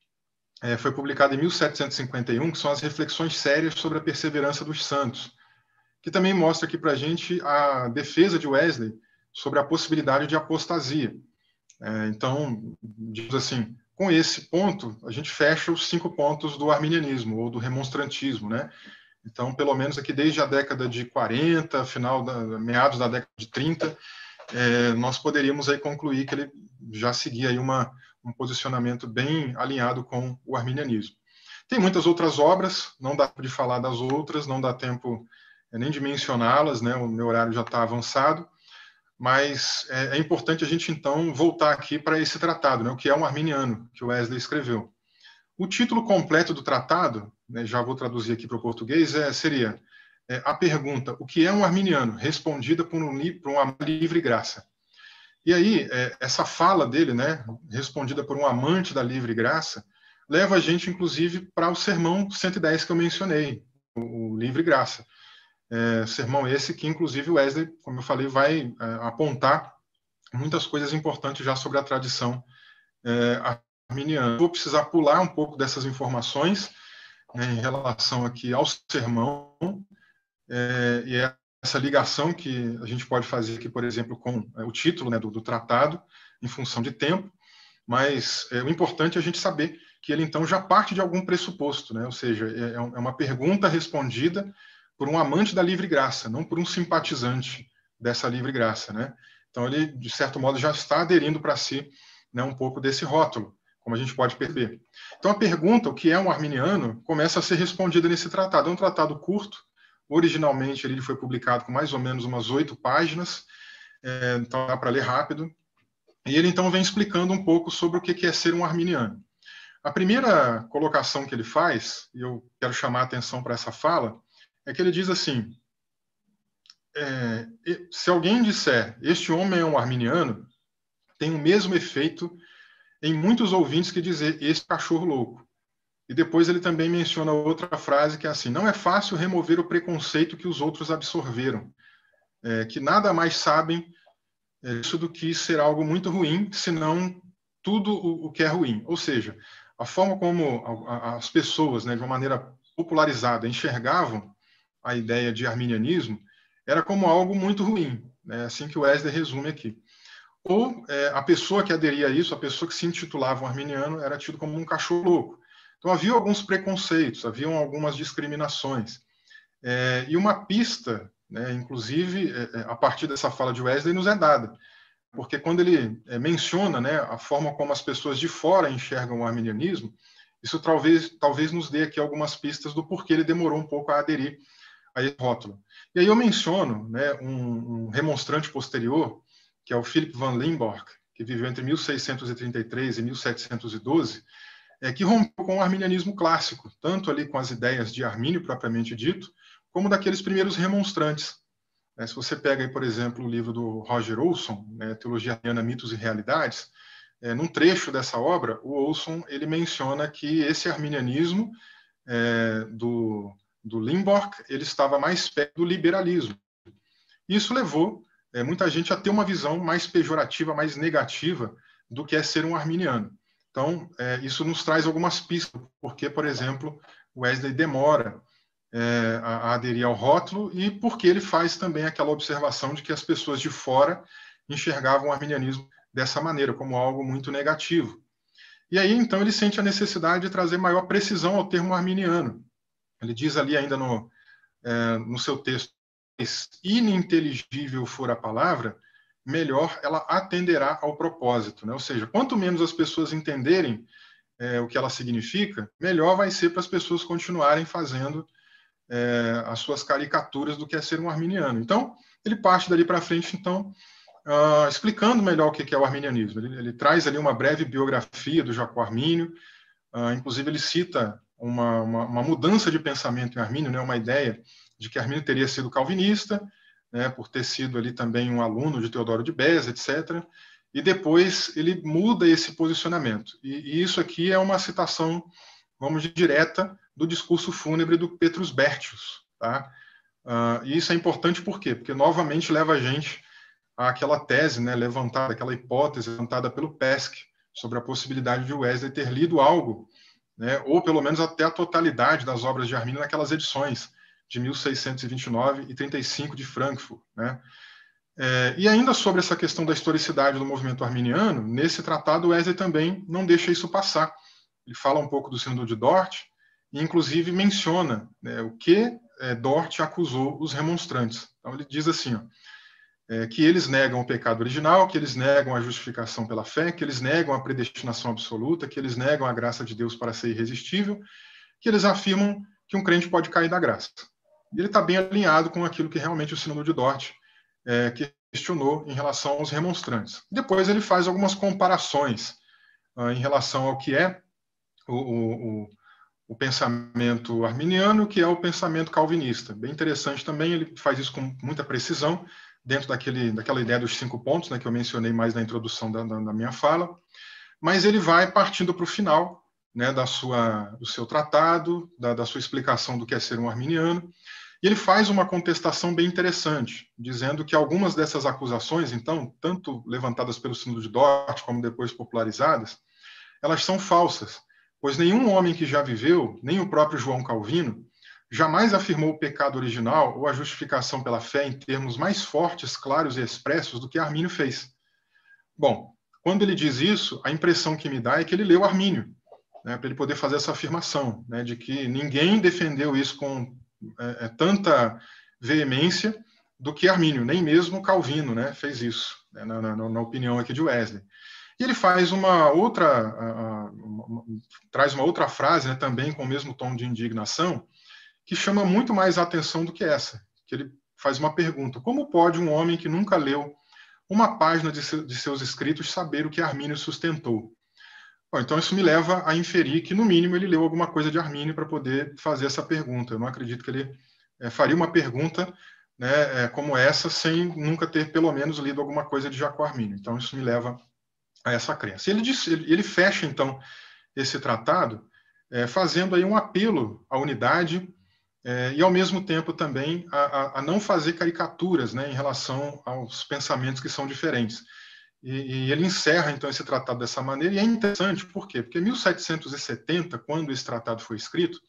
foi publicado em 1751, que são as reflexões sérias sobre a perseverança dos santos, que também mostra aqui para a gente a defesa de Wesley sobre a possibilidade de apostasia. Então, diz assim, com esse ponto, a gente fecha os 5 pontos do arminianismo, ou do remonstrantismo, né? Então, pelo menos aqui desde a década de 40, meados da década de 30, nós poderíamos aí concluir que ele já seguia aí um posicionamento bem alinhado com o arminianismo. Tem muitas outras obras, não dá de falar das outras, não dá tempo nem de mencioná-las, né? O meu horário já está avançado, mas é importante a gente, então, voltar aqui para esse tratado, né? O que é um arminiano, que o Wesley escreveu. O título completo do tratado, né, já vou traduzir aqui para o português, seria a pergunta, o que é um arminiano? Respondida por uma livre graça. E aí, essa fala dele, né, respondida por um amante da livre graça, leva a gente, inclusive, para o sermão 110 que eu mencionei, o livre graça. Sermão esse que, inclusive, Wesley, como eu falei, vai apontar muitas coisas importantes já sobre a tradição arminiana. Vou precisar pular um pouco dessas informações, né, em relação aqui ao sermão, e essa ligação que a gente pode fazer aqui, por exemplo, com o título, né, do tratado, em função de tempo, mas o importante é a gente saber que ele, então, já parte de algum pressuposto, né? Ou seja, é uma pergunta respondida por um amante da livre graça, não por um simpatizante dessa livre graça, né? Então, ele, de certo modo, já está aderindo para si, né, um pouco desse rótulo, como a gente pode perceber. Então, a pergunta, o que é um arminiano, começa a ser respondida nesse tratado. É um tratado curto, originalmente ele foi publicado com mais ou menos umas 8 páginas, então dá para ler rápido, e ele então vem explicando um pouco sobre o que é ser um arminiano. A primeira colocação que ele faz, e eu quero chamar a atenção para essa fala, é que ele diz assim, se alguém disser, este homem é um arminiano, tem o mesmo efeito em muitos ouvintes que dizer, esse cachorro louco. E depois ele também menciona outra frase que é assim, não é fácil remover o preconceito que os outros absorveram, que nada mais sabem isso do que ser algo muito ruim, senão tudo o que é ruim. Ou seja, a forma como as pessoas, né, de uma maneira popularizada, enxergavam a ideia de arminianismo era como algo muito ruim, né, assim que o Wesley resume aqui. Ou a pessoa que aderia a isso, a pessoa que se intitulava um arminiano, era tido como um cachorro louco. Então, havia alguns preconceitos, haviam algumas discriminações. E uma pista, né, inclusive, a partir dessa fala de Wesley, nos é dada. Porque quando ele menciona, né, a forma como as pessoas de fora enxergam o arminianismo, isso talvez nos dê aqui algumas pistas do porquê ele demorou um pouco a aderir a esse rótulo. E aí eu menciono, né, um remonstrante posterior, que é o Philip van Limborch, que viveu entre 1633 e 1712, que rompeu com o arminianismo clássico, tanto ali com as ideias de Armínio, propriamente dito, como daqueles primeiros remonstrantes. Se você pega, aí, por exemplo, o livro do Roger Olson, né, Teologia Arminiana, Mitos e Realidades, num trecho dessa obra, o Olson ele menciona que esse arminianismo do Limborch ele estava mais perto do liberalismo. Isso levou muita gente a ter uma visão mais pejorativa, mais negativa do que é ser um arminiano. Então, isso nos traz algumas pistas, porque, por exemplo, Wesley demora a aderir ao rótulo e porque ele faz também aquela observação de que as pessoas de fora enxergavam o arminianismo dessa maneira, como algo muito negativo. E aí, então, ele sente a necessidade de trazer maior precisão ao termo arminiano. Ele diz ali ainda no seu texto, ininteligível for a palavra, melhor ela atenderá ao propósito, né? Ou seja, quanto menos as pessoas entenderem o que ela significa, melhor vai ser para as pessoas continuarem fazendo as suas caricaturas do que é ser um arminiano. Então, ele parte dali para frente, então, explicando melhor o que é o arminianismo. Ele traz ali uma breve biografia do Jacó Armínio, inclusive ele cita uma mudança de pensamento em Armínio, né, uma ideia de que Armínio teria sido calvinista, né, por ter sido ali também um aluno de Teodoro de Beza, etc., e depois ele muda esse posicionamento. E isso aqui é uma citação, vamos dizer, direta do discurso fúnebre do Petrus Bertius. Tá? E isso é importante por quê? Porque novamente leva a gente àquela tese, né, levantada, aquela hipótese levantada pelo Pesce sobre a possibilidade de Wesley ter lido algo, né, ou pelo menos até a totalidade das obras de Armínio naquelas edições de 1629 e 35 de Frankfurt, né? E ainda sobre essa questão da historicidade do movimento arminiano, nesse tratado Wesley também não deixa isso passar. Ele fala um pouco do Sínodo de Dort e, inclusive, menciona, né, o que Dort acusou os remonstrantes. Então, ele diz assim, que eles negam o pecado original, que eles negam a justificação pela fé, que eles negam a predestinação absoluta, que eles negam a graça de Deus para ser irresistível, que eles afirmam que um crente pode cair da graça. E ele está bem alinhado com aquilo que realmente o Sínodo de Dort questionou em relação aos remonstrantes. Depois ele faz algumas comparações em relação ao que é o pensamento arminiano, que é o pensamento calvinista. Bem interessante também, ele faz isso com muita precisão, dentro daquela ideia dos 5 pontos, né, que eu mencionei mais na introdução da minha fala, mas ele vai partindo para o final, né, do seu tratado, da sua explicação do que é ser um arminiano, e ele faz uma contestação bem interessante, dizendo que algumas dessas acusações, então, tanto levantadas pelo Sínodo de Dort, como depois popularizadas, elas são falsas, pois nenhum homem que já viveu, nem o próprio João Calvino, jamais afirmou o pecado original ou a justificação pela fé em termos mais fortes, claros e expressos do que Armínio fez. Bom, quando ele diz isso, a impressão que me dá é que ele leu Armínio, né, para ele poder fazer essa afirmação, né, de que ninguém defendeu isso com tanta veemência do que Armínio, nem mesmo Calvino, né, fez isso, né, na opinião aqui de Wesley. E ele faz traz uma outra frase, né, também com o mesmo tom de indignação, que chama muito mais a atenção do que essa, que ele faz uma pergunta: como pode um homem que nunca leu uma página de seus escritos saber o que Armínio sustentou? Bom, então isso me leva a inferir que, no mínimo, ele leu alguma coisa de Armínio para poder fazer essa pergunta. Eu não acredito que ele faria uma pergunta, né, como essa sem nunca ter, pelo menos, lido alguma coisa de Jacó Armínio. Então isso me leva a essa crença. Ele fecha, então, esse tratado fazendo aí um apelo à unidade e, ao mesmo tempo, também a não fazer caricaturas, né, em relação aos pensamentos que são diferentes. E ele encerra, então, esse tratado dessa maneira, e é interessante, por quê? Porque em 1770, quando esse tratado foi escrito,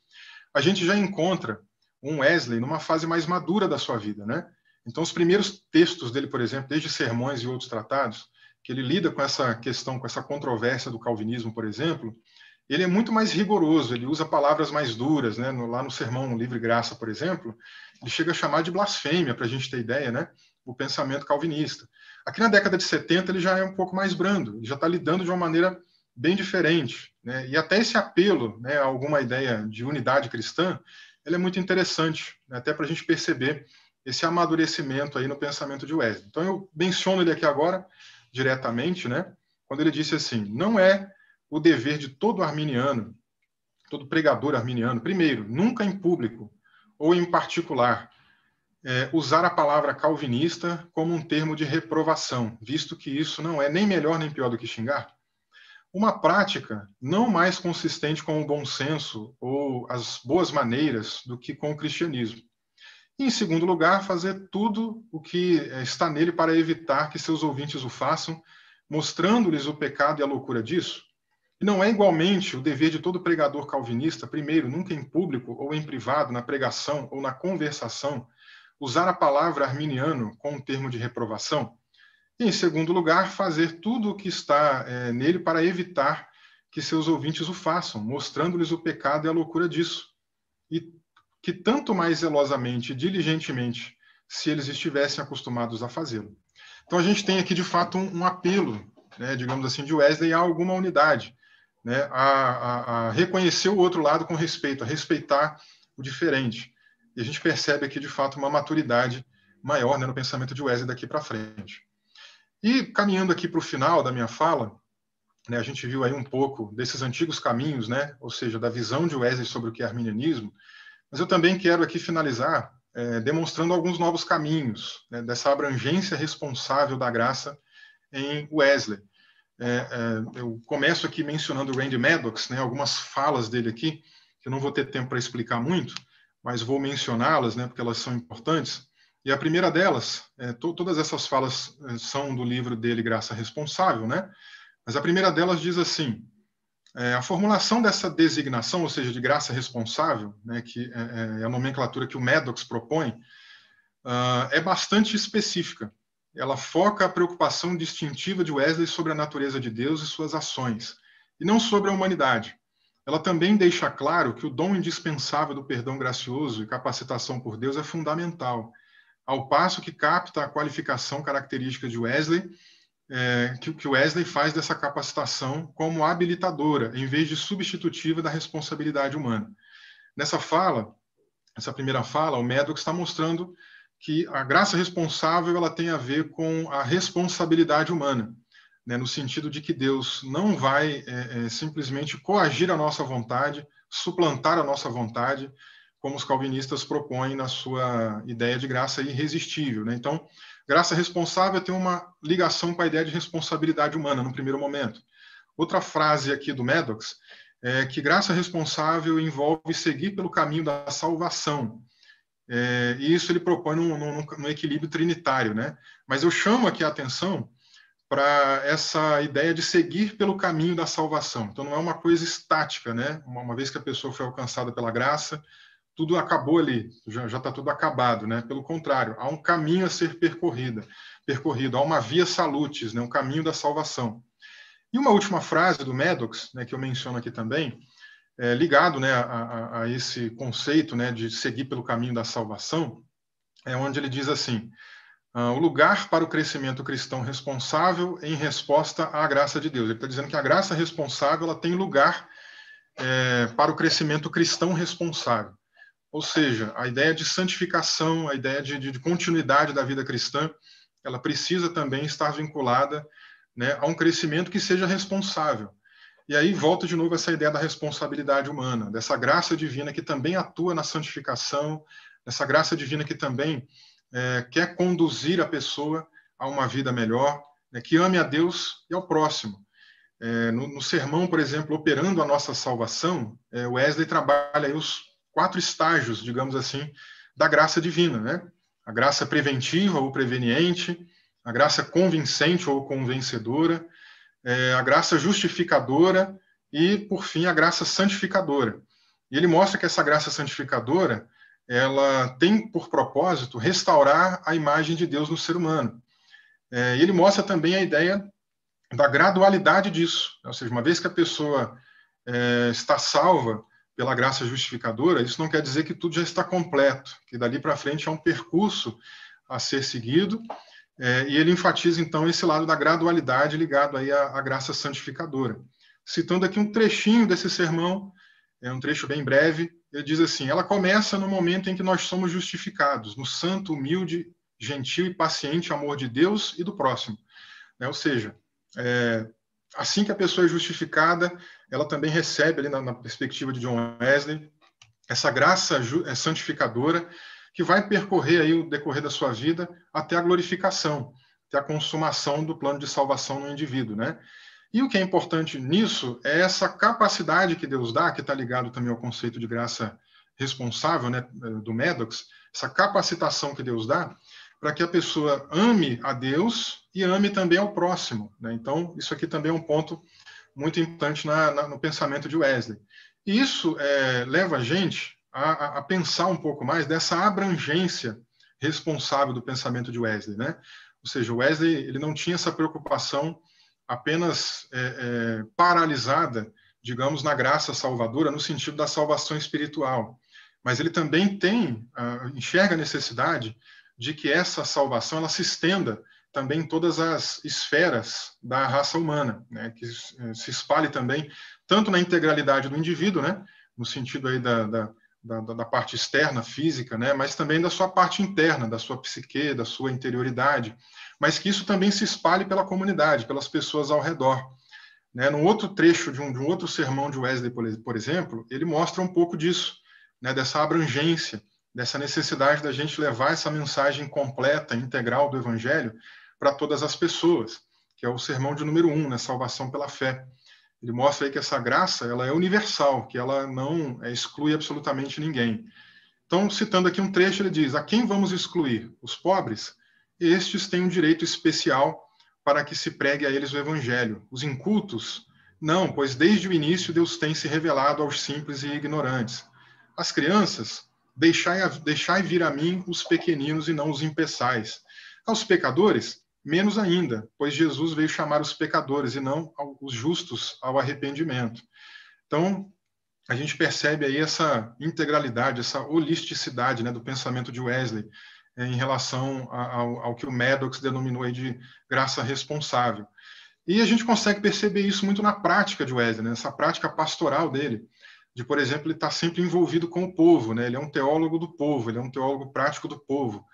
a gente já encontra um Wesley numa fase mais madura da sua vida, né? Então, os primeiros textos dele, por exemplo, desde Sermões e outros tratados, que ele lida com essa questão, com essa controvérsia do calvinismo, por exemplo, ele é muito mais rigoroso, ele usa palavras mais duras, né? Lá no Sermão Livre e Graça, por exemplo, ele chega a chamar de blasfêmia, para a gente ter ideia, né? O pensamento calvinista. Aqui na década de 70 ele já é um pouco mais brando, ele já está lidando de uma maneira bem diferente, né? E até esse apelo, né, a alguma ideia de unidade cristã, ele é muito interessante, né, até para a gente perceber esse amadurecimento aí no pensamento de Wesley. Então eu menciono ele aqui agora diretamente, né, quando ele disse assim: não é o dever de todo arminiano, todo pregador arminiano, primeiro, nunca em público ou em particular, usar a palavra calvinista como um termo de reprovação, visto que isso não é nem melhor nem pior do que xingar. Uma prática não mais consistente com o bom senso ou as boas maneiras do que com o cristianismo. E, em segundo lugar, fazer tudo o que está nele para evitar que seus ouvintes o façam, mostrando-lhes o pecado e a loucura disso. E não é igualmente o dever de todo pregador calvinista, primeiro, nunca em público ou em privado, na pregação ou na conversação, usar a palavra arminiano como um termo de reprovação? E, em segundo lugar, fazer tudo o que está nele para evitar que seus ouvintes o façam, mostrando-lhes o pecado e a loucura disso. E que tanto mais zelosamente e diligentemente, se eles estivessem acostumados a fazê-lo. Então, a gente tem aqui, de fato, um apelo, né, digamos assim, de Wesley a alguma unidade, né, a reconhecer o outro lado com respeito, a respeitar o diferente. E a gente percebe aqui, de fato, uma maturidade maior, né, no pensamento de Wesley daqui para frente. E, caminhando aqui para o final da minha fala, né, a gente viu aí um pouco desses antigos caminhos, né, ou seja, da visão de Wesley sobre o que é arminianismo, mas eu também quero aqui finalizar demonstrando alguns novos caminhos, né, dessa abrangência responsável da graça em Wesley. Eu começo aqui mencionando o Randy Maddox, né, algumas falas dele aqui, que eu não vou ter tempo para explicar muito, mas vou mencioná-las, né, porque elas são importantes. E a primeira delas, todas essas falas são do livro dele, Graça Responsável, né? Mas a primeira delas diz assim: a formulação dessa designação, ou seja, de graça responsável, né, que é a nomenclatura que o Maddox propõe, é bastante específica. Ela foca a preocupação distintiva de Wesley sobre a natureza de Deus e suas ações, e não sobre a humanidade. Ela também deixa claro que o dom indispensável do perdão gracioso e capacitação por Deus é fundamental, ao passo que capta a qualificação característica de Wesley, que Wesley faz dessa capacitação como habilitadora, em vez de substitutiva da responsabilidade humana. Nessa fala, essa primeira fala, o Maddox está mostrando que a graça responsável ela tem a ver com a responsabilidade humana, né, no sentido de que Deus não vai simplesmente coagir a nossa vontade, suplantar a nossa vontade, como os calvinistas propõem na sua ideia de graça irresistível, né? Então, graça responsável tem uma ligação com a ideia de responsabilidade humana, no primeiro momento. Outra frase aqui do Maddox é que graça responsável envolve seguir pelo caminho da salvação. E isso ele propõe num equilíbrio trinitário, né? Mas eu chamo aqui a atenção para essa ideia de seguir pelo caminho da salvação. Então, não é uma coisa estática, né? Uma vez que a pessoa foi alcançada pela graça, tudo acabou ali, já está tudo acabado, né? Pelo contrário, há um caminho a ser percorrido, há uma via salutis, né? Um caminho da salvação. E uma última frase do Maddox, né, que eu menciono aqui também, ligado, né, a esse conceito, né, de seguir pelo caminho da salvação, é onde ele diz assim: o lugar para o crescimento cristão responsável em resposta à graça de Deus. Ele está dizendo que a graça responsável ela tem lugar para o crescimento cristão responsável. Ou seja, a ideia de santificação, a ideia de continuidade da vida cristã, ela precisa também estar vinculada, né, a um crescimento que seja responsável. E aí volta de novo essa ideia da responsabilidade humana, dessa graça divina que também atua na santificação, dessa graça divina que também quer conduzir a pessoa a uma vida melhor, né, que ame a Deus e ao próximo. No sermão, por exemplo, Operando a Nossa Salvação, Wesley trabalha aí os 4 estágios, digamos assim, da graça divina, né? A graça preventiva ou preveniente, a graça convincente ou convencedora, a graça justificadora e, por fim, a graça santificadora. E ele mostra que essa graça santificadora ela tem por propósito restaurar a imagem de Deus no ser humano. E ele mostra também a ideia da gradualidade disso, ou seja, uma vez que a pessoa está salva pela graça justificadora, isso não quer dizer que tudo já está completo, que dali para frente é um percurso a ser seguido, e ele enfatiza, então, esse lado da gradualidade ligado aí à graça santificadora. Citando aqui um trechinho desse sermão, um trecho bem breve, ele diz assim: ela começa no momento em que nós somos justificados, no santo, humilde, gentil e paciente amor de Deus e do próximo. Ou seja, assim que a pessoa é justificada, ela também recebe, ali na perspectiva de John Wesley, essa graça santificadora que vai percorrer aí o decorrer da sua vida até a glorificação, até a consumação do plano de salvação no indivíduo, né? E o que é importante nisso é essa capacidade que Deus dá, que está ligado também ao conceito de graça responsável, né, do Maddox, essa capacitação que Deus dá para que a pessoa ame a Deus e ame também ao próximo, né? Então, isso aqui também é um ponto muito importante no pensamento de Wesley. E isso leva a gente a pensar um pouco mais dessa abrangência responsável do pensamento de Wesley, né? Ou seja, Wesley ele não tinha essa preocupação apenas paralisada, digamos, na graça salvadora, no sentido da salvação espiritual, mas ele também enxerga a necessidade de que essa salvação ela se estenda também em todas as esferas da raça humana, né, que se espalhe também, tanto na integralidade do indivíduo, né, no sentido aí da parte externa, física, né, mas também da sua parte interna, da sua psique, da sua interioridade, mas que isso também se espalhe pela comunidade, pelas pessoas ao redor. Né? Num outro trecho de um outro sermão de Wesley, por exemplo, ele mostra um pouco disso, né, dessa abrangência, dessa necessidade da gente levar essa mensagem completa, integral do Evangelho para todas as pessoas, que é o sermão de número 1, né, salvação pela fé. Ele mostra aí que essa graça ela é universal, que ela não exclui absolutamente ninguém. Então, citando aqui um trecho, ele diz: a quem vamos excluir? Os pobres? Estes têm um direito especial para que se pregue a eles o Evangelho. Os incultos? Não, pois desde o início Deus tem se revelado aos simples e ignorantes. As crianças? Deixai vir a mim os pequeninos e não os impeçais. Aos pecadores? Menos ainda, pois Jesus veio chamar os pecadores e não os justos ao arrependimento. Então, a gente percebe aí essa integralidade, essa holisticidade, né, do pensamento de Wesley em relação ao que o Maddox denominou aí de graça responsável. E a gente consegue perceber isso muito na prática de Wesley, né, essa prática pastoral dele, de, por exemplo, ele está sempre envolvido com o povo, né, ele é um teólogo do povo, ele é um teólogo prático do povo,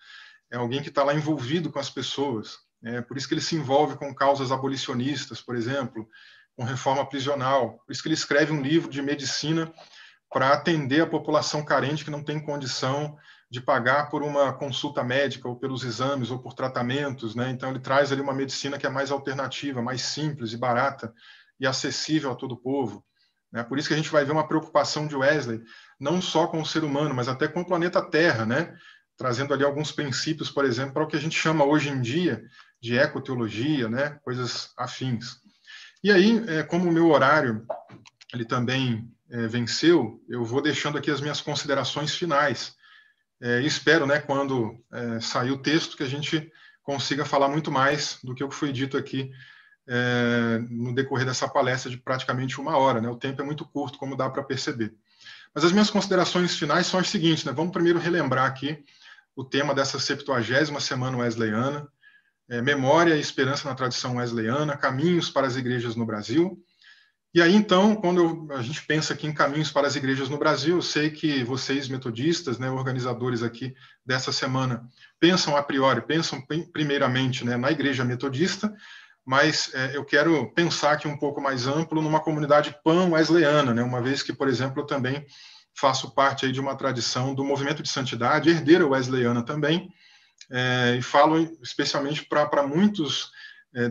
é alguém que está lá envolvido com as pessoas. Por isso que ele se envolve com causas abolicionistas, por exemplo, com reforma prisional. Por isso que ele escreve um livro de medicina para atender a população carente que não tem condição de pagar por uma consulta médica, ou pelos exames, ou por tratamentos, né? Então ele traz ali uma medicina que é mais alternativa, mais simples e barata, e acessível a todo o povo. Por isso que a gente vai ver uma preocupação de Wesley, não só com o ser humano, mas até com o planeta Terra, né? Trazendo ali alguns princípios, por exemplo, para o que a gente chama hoje em dia de ecoteologia, né? Coisas afins. E aí, como o meu horário ele também venceu, eu vou deixando aqui as minhas considerações finais. Espero, né, quando sair o texto, que a gente consiga falar muito mais do que o que foi dito aqui no decorrer dessa palestra de praticamente 1 hora. Né? O tempo é muito curto, como dá para perceber. Mas as minhas considerações finais são as seguintes. Né? Vamos primeiro relembrar aqui o tema dessa 70ª Semana Wesleyana, Memória e Esperança na Tradição Wesleyana, Caminhos para as Igrejas no Brasil. E aí, então, quando a gente pensa aqui em caminhos para as igrejas no Brasil, eu sei que vocês, metodistas, né, organizadores aqui dessa semana, pensam primeiramente, né, na igreja metodista, mas eu quero pensar aqui um pouco mais amplo numa comunidade pan-wesleyana, né, uma vez que, por exemplo, eu também faço parte aí de uma tradição do movimento de santidade, herdeira wesleyana também, e falo especialmente para muitos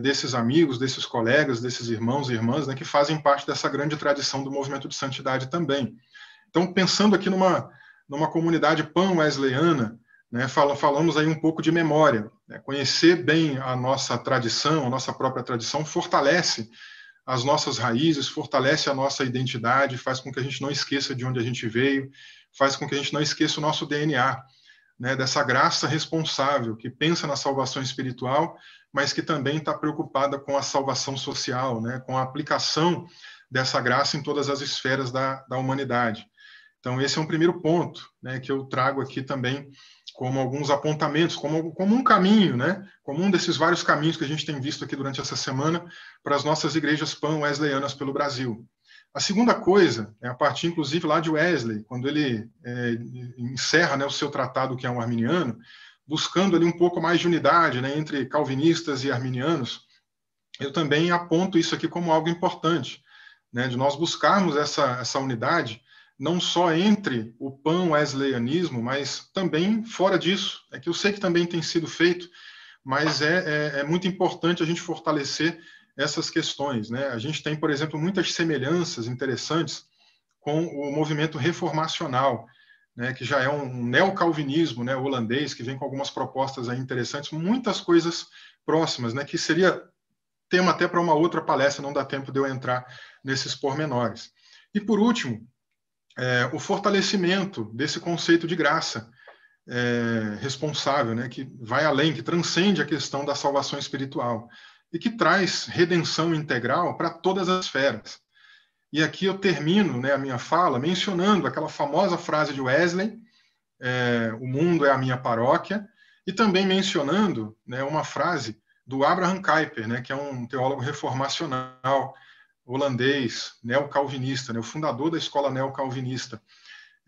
desses amigos, desses colegas, desses irmãos e irmãs, né, que fazem parte dessa grande tradição do movimento de santidade também. Então, pensando aqui numa comunidade pan-wesleyana, né, falamos aí um pouco de memória. Né, conhecer bem a nossa tradição, a nossa própria tradição, fortalece as nossas raízes, fortalece a nossa identidade, faz com que a gente não esqueça de onde a gente veio, faz com que a gente não esqueça o nosso DNA, né, dessa graça responsável, que pensa na salvação espiritual, mas que também está preocupada com a salvação social, né, com a aplicação dessa graça em todas as esferas da humanidade. Então, esse é um primeiro ponto, né, que eu trago aqui também como alguns apontamentos, como um caminho, né, como um desses vários caminhos que a gente tem visto aqui durante essa semana para as nossas igrejas pan-wesleyanas pelo Brasil. A segunda coisa é a partir, inclusive, lá de Wesley, quando ele encerra, né, o seu tratado, que é um arminiano, buscando ali um pouco mais de unidade, né, entre calvinistas e arminianos. Eu também aponto isso aqui como algo importante, né, de nós buscarmos essa unidade, não só entre o pan-wesleyanismo, mas também fora disso. É que eu sei que também tem sido feito, mas é muito importante a gente fortalecer essas questões, né? A gente tem, por exemplo, muitas semelhanças interessantes com o movimento reformacional, né, que já é um neocalvinismo, né, holandês, que vem com algumas propostas aí interessantes, muitas coisas próximas, né, que seria tema até para uma outra palestra, não dá tempo de eu entrar nesses pormenores. E, por último, o fortalecimento desse conceito de graça responsável, né, que vai além, que transcende a questão da salvação espiritual e que traz redenção integral para todas as esferas. E aqui eu termino, né, a minha fala mencionando aquela famosa frase de Wesley, o mundo é a minha paróquia, e também mencionando, né, uma frase do Abraham Kuyper, né, que é um teólogo reformacional holandês, neocalvinista, né, o fundador da escola neocalvinista,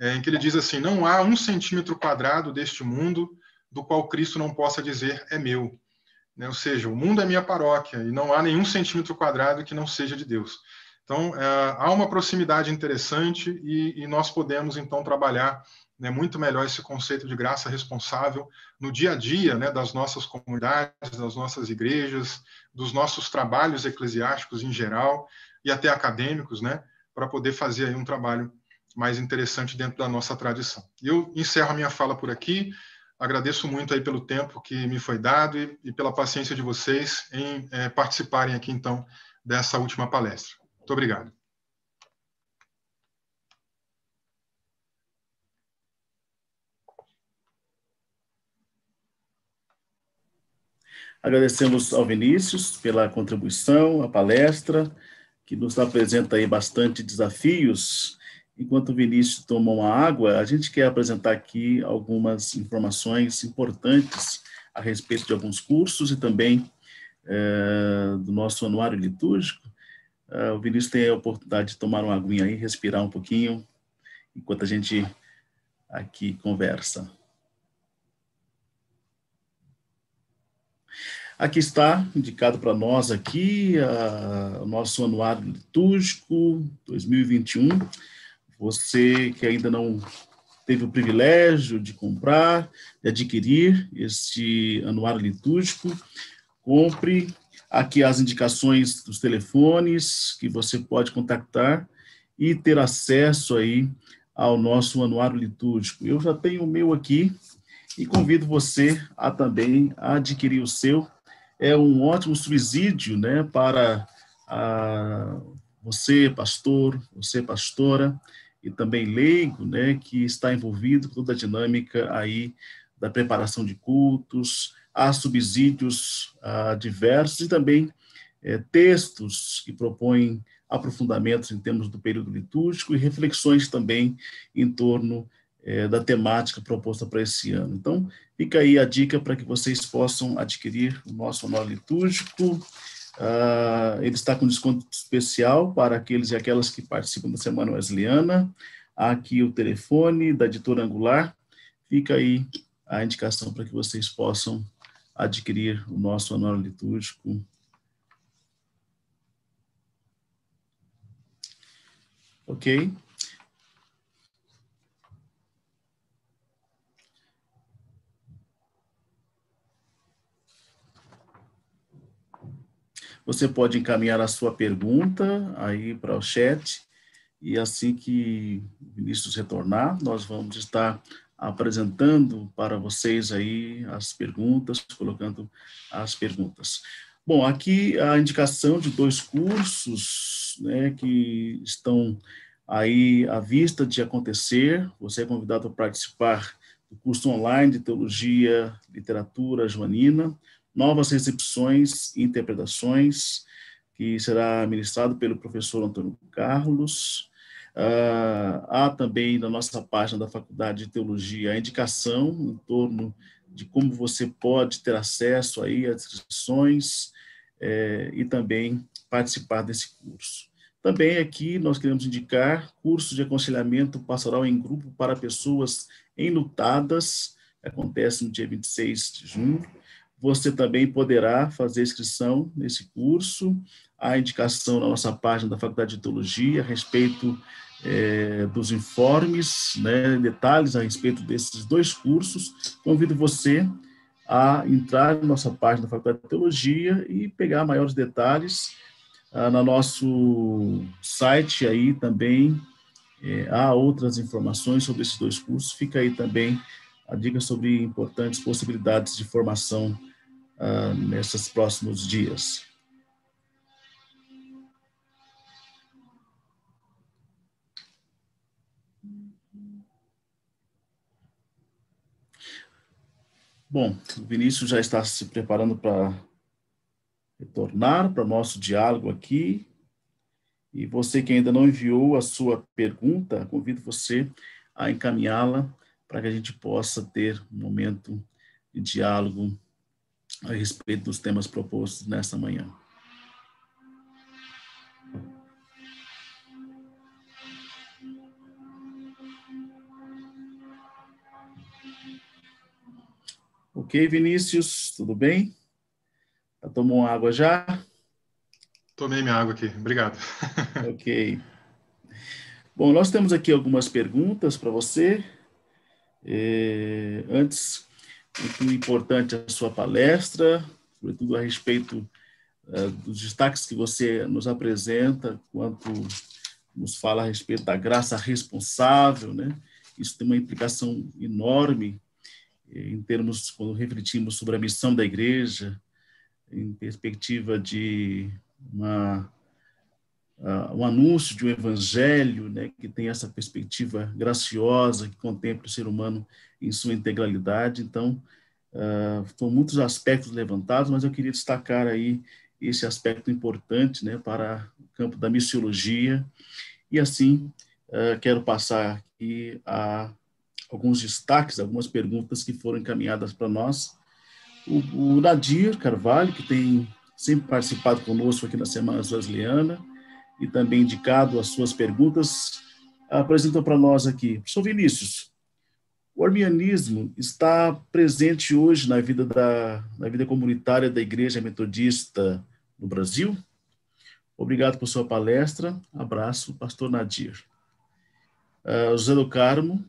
em que ele diz assim: não há 1 centímetro quadrado deste mundo do qual Cristo não possa dizer é meu. Né? Ou seja, o mundo é minha paróquia e não há nenhum centímetro quadrado que não seja de Deus. Então, há uma proximidade interessante e nós podemos, então, trabalhar, né, muito melhor esse conceito de graça responsável no dia a dia, né, das nossas comunidades, das nossas igrejas, dos nossos trabalhos eclesiásticos em geral e até acadêmicos, né, para poder fazer aí um trabalho mais interessante dentro da nossa tradição. Eu encerro a minha fala por aqui. Agradeço muito aí pelo tempo que me foi dado e pela paciência de vocês em participarem aqui, então, dessa última palestra. Muito obrigado. Agradecemos ao Vinícius pela contribuição, a palestra, que nos apresenta aí bastante desafios. Enquanto o Vinícius toma uma água, a gente quer apresentar aqui algumas informações importantes a respeito de alguns cursos e também do nosso anuário litúrgico. O Vinícius tem a oportunidade de tomar uma aguinha aí, respirar um pouquinho, enquanto a gente aqui conversa. Aqui está, indicado para nós aqui, o nosso anuário litúrgico 2021. Você que ainda não teve o privilégio de comprar, de adquirir este anuário litúrgico, compre. Aqui as indicações dos telefones que você pode contactar e ter acesso aí ao nosso anuário litúrgico. Eu já tenho o meu aqui e convido você a também adquirir o seu. É um ótimo subsídio, né, para você, pastor, você, pastora, e também leigo, né, que está envolvido com toda a dinâmica aí da preparação de cultos, há subsídios diversos e também textos que propõem aprofundamentos em termos do período litúrgico e reflexões também em torno da temática proposta para esse ano. Então, fica aí a dica para que vocês possam adquirir o nosso anuário litúrgico. Ele está com desconto especial para aqueles e aquelas que participam da Semana Wesleyana. Há aqui o telefone da editora Angular. Fica aí a indicação para que vocês possam adquirir o nosso anuário litúrgico. Ok? Você pode encaminhar a sua pergunta aí para o chat e assim que o Vinícius retornar, nós vamos estar apresentando para vocês aí as perguntas, colocando as perguntas. Bom, aqui a indicação de 2 cursos, né, que estão aí à vista de acontecer. Você é convidado a participar do curso online de Teologia, Literatura Joanina, Novas Recepções e Interpretações, que será ministrado pelo professor Antônio Carlos. Há também na nossa página da Faculdade de Teologia a indicação em torno de como você pode ter acesso aí às inscrições e também participar desse curso. Também aqui nós queremos indicar curso de aconselhamento pastoral em grupo para pessoas enlutadas, acontece no dia 26 de junho. Você também poderá fazer inscrição nesse curso. Há indicação na nossa página da Faculdade de Teologia a respeito dos informes, né, detalhes a respeito desses 2 cursos. Convido você a entrar na nossa página da Faculdade de Teologia e pegar maiores detalhes. No nosso site aí também há outras informações sobre esses 2 cursos. Fica aí também a dica sobre importantes possibilidades de formação nesses próximos dias. Bom, o Vinícius já está se preparando para retornar para o nosso diálogo aqui. E você que ainda não enviou a sua pergunta, convido você a encaminhá-la para que a gente possa ter um momento de diálogo a respeito dos temas propostos nesta manhã. Ok, Vinícius, tudo bem? Já tomou água já? Tomei minha água aqui, obrigado. Ok. Bom, nós temos aqui algumas perguntas para você. Antes, muito importante a sua palestra, sobretudo a respeito dos destaques que você nos apresenta, quanto nos fala a respeito da graça responsável, né? Isso tem uma implicação enorme em termos, quando refletimos sobre a missão da igreja, em perspectiva de um anúncio de um evangelho, né, que tem essa perspectiva graciosa, que contempla o ser humano em sua integralidade. Então, são muitos aspectos levantados, mas eu queria destacar aí esse aspecto importante, né, para o campo da missiologia, e assim quero passar aqui a alguns destaques, algumas perguntas que foram encaminhadas para nós. O Nadir Carvalho, que tem sempre participado conosco aqui na Semana Wesleyana, e também indicado as suas perguntas, apresentam para nós aqui. Professor Vinícius, o arminianismo está presente hoje na vida comunitária da Igreja Metodista no Brasil? Obrigado por sua palestra. Abraço, pastor Nadir. José do Carmo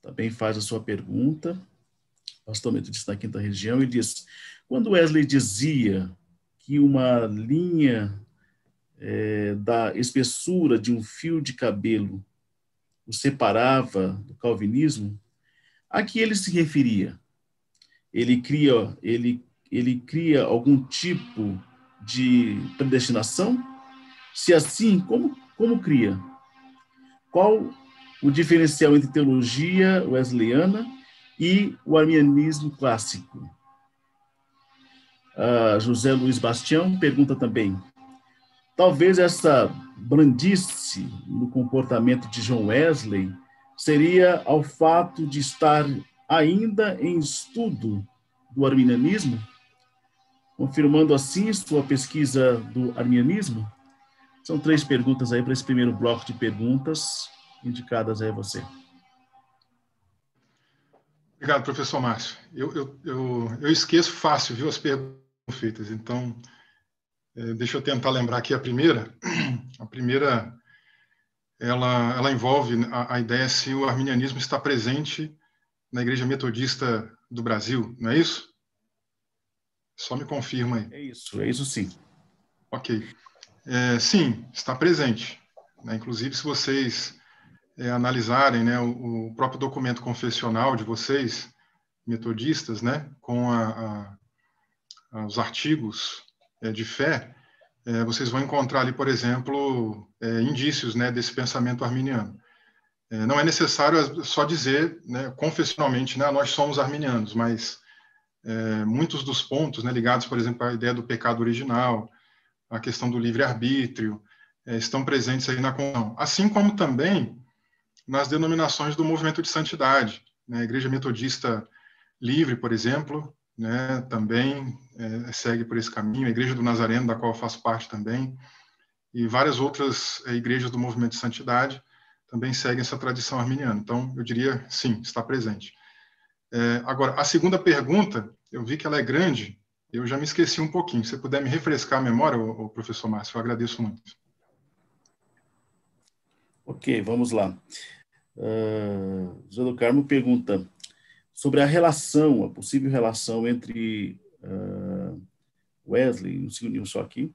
também faz a sua pergunta, pastor metodista da Quinta Região, e diz: quando Wesley dizia que uma linha da espessura de um fio de cabelo o separava do calvinismo, a que ele se referia? Ele cria algum tipo de predestinação? Se assim, como cria? Qual o diferencial entre teologia wesleyana e o arminianismo clássico? José Luiz Bastião pergunta também: talvez essa brandice no comportamento de John Wesley seria ao fato de estar ainda em estudo do arminianismo, confirmando assim sua pesquisa do arminianismo? São 3 perguntas aí para esse primeiro bloco de perguntas indicadas aí a você. Obrigado, professor Márcio. Eu esqueço fácil, viu, as perguntas feitas. Então, deixa eu tentar lembrar aqui a primeira. A primeira, ela envolve a ideia se o arminianismo está presente na Igreja Metodista do Brasil, não é isso? Só me confirma aí. É isso sim. Ok. Sim, está presente. Inclusive, se vocês analisarem, né, o próprio documento confessional de vocês, metodistas, né, com os artigos de fé, vocês vão encontrar ali, por exemplo, indícios, né, desse pensamento arminiano. Não é necessário só dizer, né, confessionalmente, né, nós somos arminianos, mas muitos dos pontos, né, ligados, por exemplo, à ideia do pecado original, a questão do livre-arbítrio, estão presentes aí na confissão. Assim como também nas denominações do movimento de santidade, né, a Igreja Metodista Livre, por exemplo, né, também segue por esse caminho, a Igreja do Nazareno, da qual eu faço parte também, e várias outras igrejas do movimento de santidade também seguem essa tradição arminiana. Então, eu diria, sim, está presente. Agora, a segunda pergunta, eu vi que ela é grande, eu já me esqueci um pouquinho. Se você puder me refrescar a memória, o professor Márcio, eu agradeço muito. Ok, vamos lá. José do Carmo pergunta sobre a possível relação entre Wesley, um segundinho só aqui,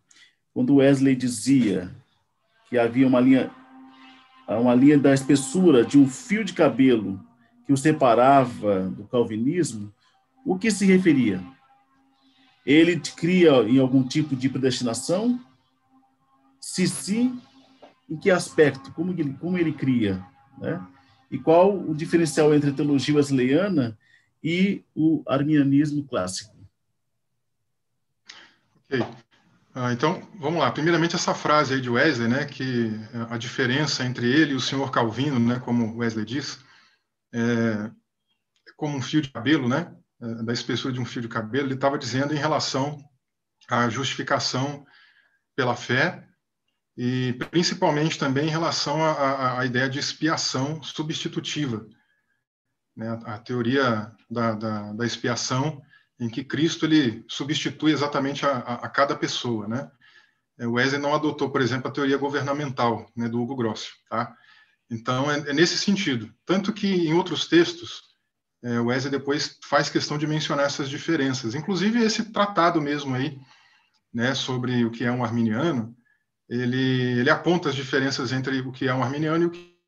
quando Wesley dizia que havia uma linha da espessura de um fio de cabelo que o separava do calvinismo, o que se referia? Ele cria em algum tipo de predestinação? Se sim, em que aspecto? Como ele cria? Né? E qual o diferencial entre a teologia wesleyana e o arminianismo clássico? Ok. Então, vamos lá. Primeiramente, essa frase aí de Wesley, né, que a diferença entre ele e o senhor Calvino, né, como Wesley diz, é como um fio de cabelo, né? da espessura de um fio de cabelo, ele estava dizendo em relação à justificação pela fé e principalmente também em relação à ideia de expiação substitutiva, né? A teoria da expiação, em que Cristo ele substitui exatamente a cada pessoa, né? O Wesley não adotou, por exemplo, a teoria governamental, né, do Hugo Gross, tá? Então, é nesse sentido. Tanto que, em outros textos, o Wesley depois faz questão de mencionar essas diferenças. Inclusive, esse tratado mesmo aí, né, sobre o que é um arminiano, ele aponta as diferenças entre o que é um arminiano e o que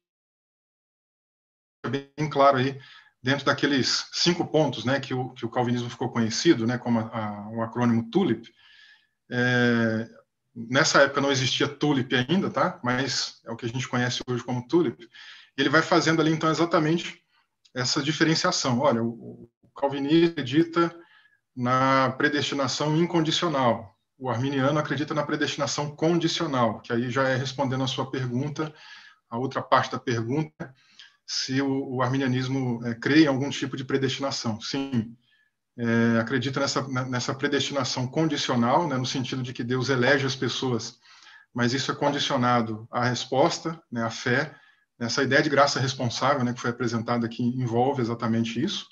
é bem claro aí, dentro daqueles 5 pontos, né, que o calvinismo ficou conhecido, né, como o acrônimo TULIP. Nessa época não existia TULIP ainda, tá? Mas é o que a gente conhece hoje como TULIP. Ele vai fazendo ali, então, exatamente essa diferenciação. Olha, o calvinismo acredita na predestinação incondicional. O arminiano acredita na predestinação condicional, que aí já é respondendo a sua pergunta, a outra parte da pergunta, se o arminianismo crê em algum tipo de predestinação. Sim, acredita nessa predestinação condicional, né, no sentido de que Deus elege as pessoas, mas isso é condicionado à resposta, né, à fé. Essa ideia de graça responsável, né, que foi apresentada aqui, envolve exatamente isso.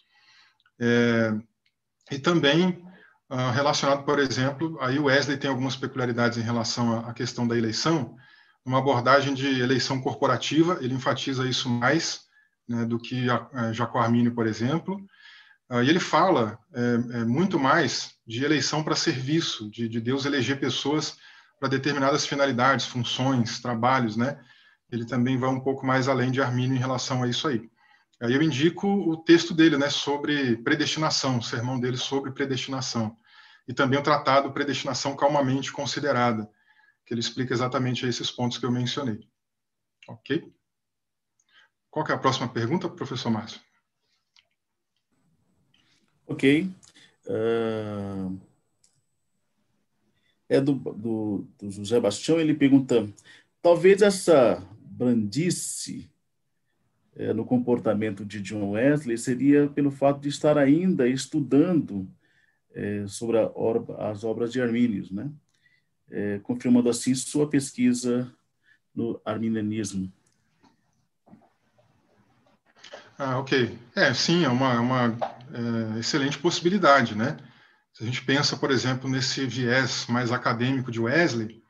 E também relacionado, por exemplo, aí o Wesley tem algumas peculiaridades em relação à questão da eleição, uma abordagem de eleição corporativa, ele enfatiza isso mais, né, do que Jacó Arminio, por exemplo. E ele fala muito mais de eleição para serviço, de Deus eleger pessoas para determinadas finalidades, funções, trabalhos, né? Ele também vai um pouco mais além de Arminio em relação a isso aí. Aí eu indico o texto dele, né, sobre predestinação, o sermão dele sobre predestinação. E também o tratado Predestinação Calmamente Considerada, que ele explica exatamente esses pontos que eu mencionei. Ok? Qual que é a próxima pergunta, professor Márcio? Ok. É do José Bastião, ele pergunta, talvez essa brandice no comportamento de John Wesley seria pelo fato de estar ainda estudando sobre as obras de Arminius, né? Confirmando assim sua pesquisa no arminianismo. Ok. Sim, é uma excelente possibilidade, né? Se a gente pensa, por exemplo, nesse viés mais acadêmico de Wesley,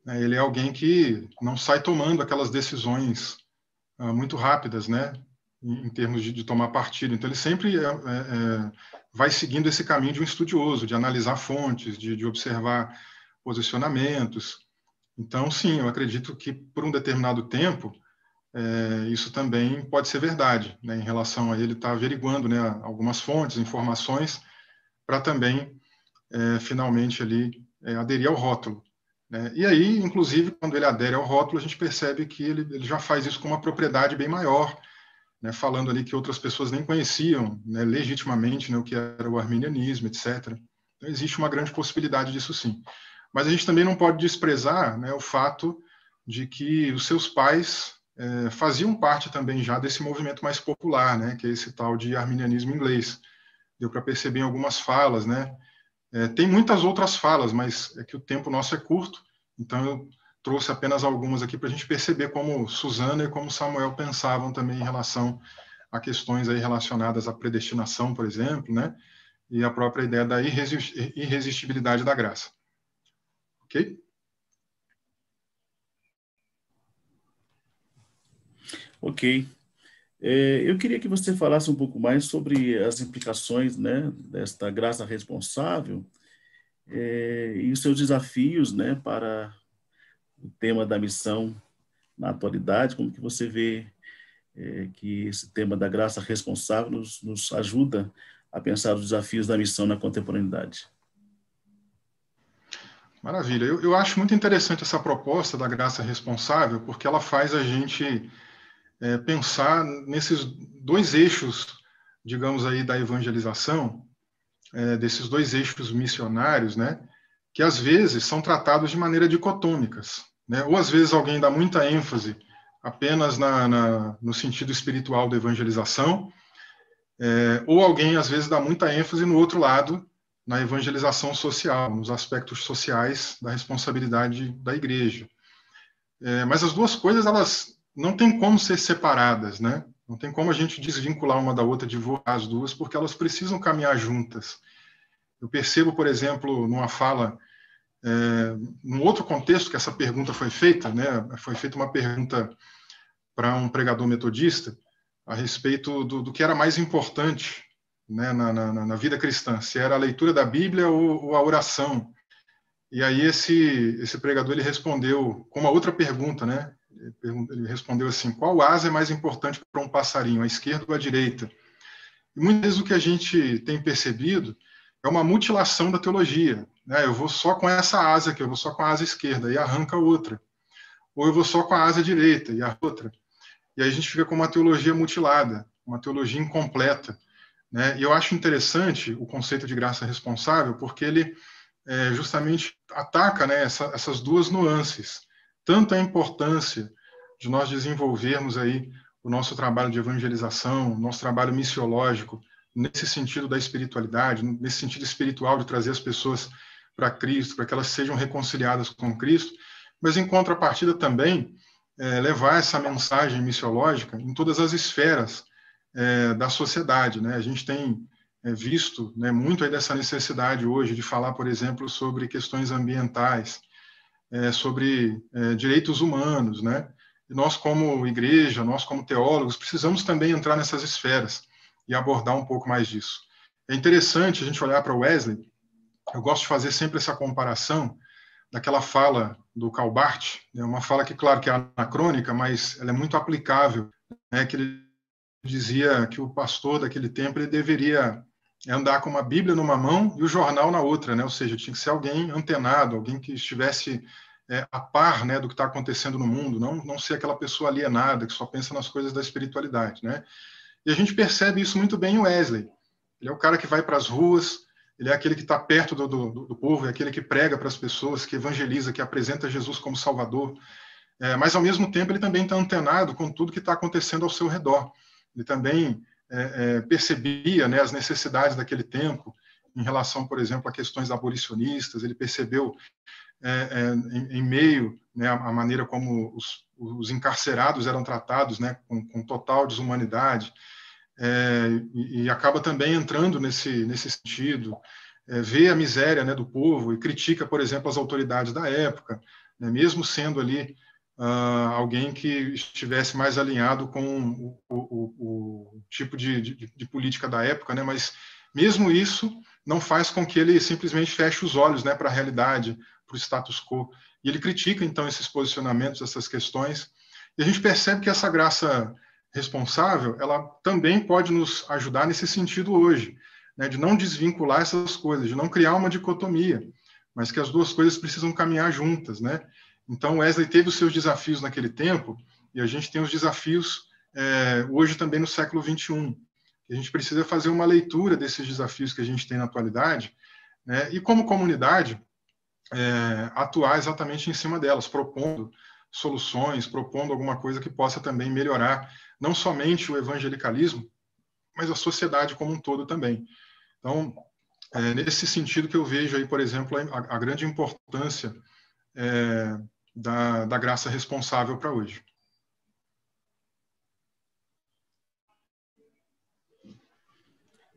né, ele é alguém que não sai tomando aquelas decisões muito rápidas, né? Em termos de tomar partido. Então, ele sempre vai seguindo esse caminho de um estudioso, de analisar fontes, de observar posicionamentos. Então, sim, eu acredito que por um determinado tempo, isso também pode ser verdade, né, em relação a ele estar averiguando, né, algumas fontes, informações, para também, finalmente, ali, aderir ao rótulo. Né? E aí, inclusive, quando ele adere ao rótulo, a gente percebe que ele já faz isso com uma propriedade bem maior, né, falando ali que outras pessoas nem conheciam, né, legitimamente, né, o que era o arminianismo, etc. Então, existe uma grande possibilidade disso, sim. Mas a gente também não pode desprezar, né, o fato de que os seus pais faziam parte também já desse movimento mais popular, né, que é esse tal de arminianismo inglês. Deu para perceber em algumas falas, né? Tem muitas outras falas, mas é que o tempo nosso é curto, então eu trouxe apenas algumas aqui para a gente perceber como Susana e como Samuel pensavam também em relação a questões aí relacionadas à predestinação, por exemplo, né? E a própria ideia da irresistibilidade da graça. Ok? Ok. Eu queria que você falasse um pouco mais sobre as implicações, né, desta graça responsável e os seus desafios, né, para o tema da missão na atualidade. Como que você vê que esse tema da graça responsável nos ajuda a pensar os desafios da missão na contemporaneidade? Maravilha. Eu acho muito interessante essa proposta da graça responsável, porque ela faz a gente pensar nesses dois eixos, digamos aí, da evangelização, desses dois eixos missionários, né, que às vezes são tratados de maneira dicotômicas, né, ou às vezes alguém dá muita ênfase apenas no sentido espiritual da evangelização, Ou alguém, às vezes, dá muita ênfase no outro lado, na evangelização social, nos aspectos sociais da responsabilidade da igreja. Mas as duas coisas, elas não têm como ser separadas, né? Não tem como a gente desvincular uma da outra, divulgar as duas, porque elas precisam caminhar juntas. Eu percebo, por exemplo, numa fala, num outro contexto que essa pergunta foi feita, né? Foi feita uma pergunta para um pregador metodista a respeito do que era mais importante, né, na vida cristã, se era a leitura da Bíblia ou a oração. E aí esse pregador ele respondeu com uma outra pergunta, né? Ele respondeu assim: qual asa é mais importante para um passarinho, a esquerda ou a direita? E muitas vezes o que a gente tem percebido é uma mutilação da teologia, né? Eu vou só com essa asa aqui, eu vou só com a asa esquerda e arranca outra. Ou eu vou só com a asa direita e a outra. E aí a gente fica com uma teologia mutilada, uma teologia incompleta, né? E eu acho interessante o conceito de graça responsável, porque ele justamente ataca, né, essas duas nuances, tanto a importância de nós desenvolvermos aí o nosso trabalho de evangelização, o nosso trabalho missiológico, nesse sentido da espiritualidade, nesse sentido espiritual de trazer as pessoas para Cristo, para que elas sejam reconciliadas com Cristo, mas em contrapartida também levar essa mensagem missiológica em todas as esferas da sociedade, né? A gente tem visto, né, muito aí dessa necessidade hoje de falar, por exemplo, sobre questões ambientais, sobre direitos humanos, né? E nós, como igreja, nós, como teólogos, precisamos também entrar nessas esferas e abordar um pouco mais disso. É interessante a gente olhar para Wesley. Eu gosto de fazer sempre essa comparação daquela fala do Calbart, né, uma fala que, claro, que é anacrônica, mas ela é muito aplicável, né, que ele dizia que o pastor daquele tempo ele deveria andar com uma Bíblia numa mão e o jornal na outra, né? Ou seja, tinha que ser alguém antenado, alguém que estivesse a par, né, do que está acontecendo no mundo, não ser aquela pessoa alienada que só pensa nas coisas da espiritualidade, né? E a gente percebe isso muito bem em Wesley. Ele é o cara que vai para as ruas, ele é aquele que está perto do povo, é aquele que prega para as pessoas, que evangeliza, que apresenta Jesus como Salvador. Mas, ao mesmo tempo, ele também está antenado com tudo que está acontecendo ao seu redor. Ele também percebia, né, as necessidades daquele tempo em relação, por exemplo, a questões abolicionistas. Ele percebeu em meio, né, a maneira como os encarcerados eram tratados, né, com total desumanidade, e acaba também entrando nesse sentido, vê a miséria, né, do povo e critica, por exemplo, as autoridades da época, né, mesmo sendo ali alguém que estivesse mais alinhado com o tipo de política da época, né, mas mesmo isso não faz com que ele simplesmente feche os olhos, né, para a realidade, para o status quo. E ele critica, então, esses posicionamentos, essas questões. E a gente percebe que essa graça responsável, ela também pode nos ajudar nesse sentido hoje, né, de não desvincular essas coisas, de não criar uma dicotomia, mas que as duas coisas precisam caminhar juntas, né? Então, Wesley teve os seus desafios naquele tempo, e a gente tem os desafios hoje também no século XXI. A gente precisa fazer uma leitura desses desafios que a gente tem na atualidade, né, e como comunidade, atuar exatamente em cima delas, propondo soluções, propondo alguma coisa que possa também melhorar não somente o evangelicalismo, mas a sociedade como um todo também. Então, nesse sentido que eu vejo aí, por exemplo, a grande importância da graça responsável para hoje.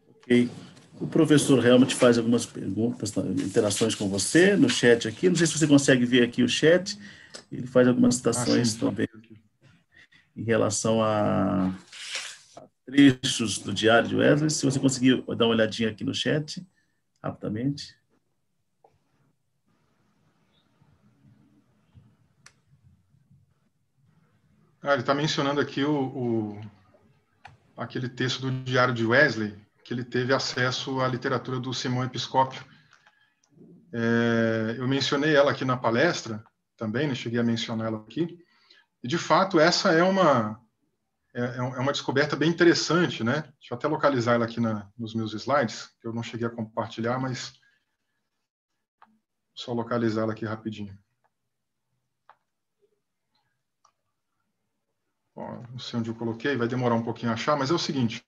Ok. O professor realmente faz algumas perguntas, interações com você no chat aqui. Não sei se você consegue ver aqui o chat. Ele faz algumas citações também em relação a trechos do Diário de Wesley. Se você conseguir dar uma olhadinha aqui no chat, rapidamente. Ele está mencionando aqui aquele texto do Diário de Wesley, que ele teve acesso à literatura do Simão Episcópio. Eu mencionei ela aqui na palestra, também, né, cheguei a mencionar ela aqui, e, de fato, essa é uma descoberta bem interessante, né? Deixa eu até localizar ela aqui nos meus slides, que eu não cheguei a compartilhar, mas só localizar ela aqui rapidinho. Não sei onde eu coloquei, vai demorar um pouquinho a achar, mas é o seguinte,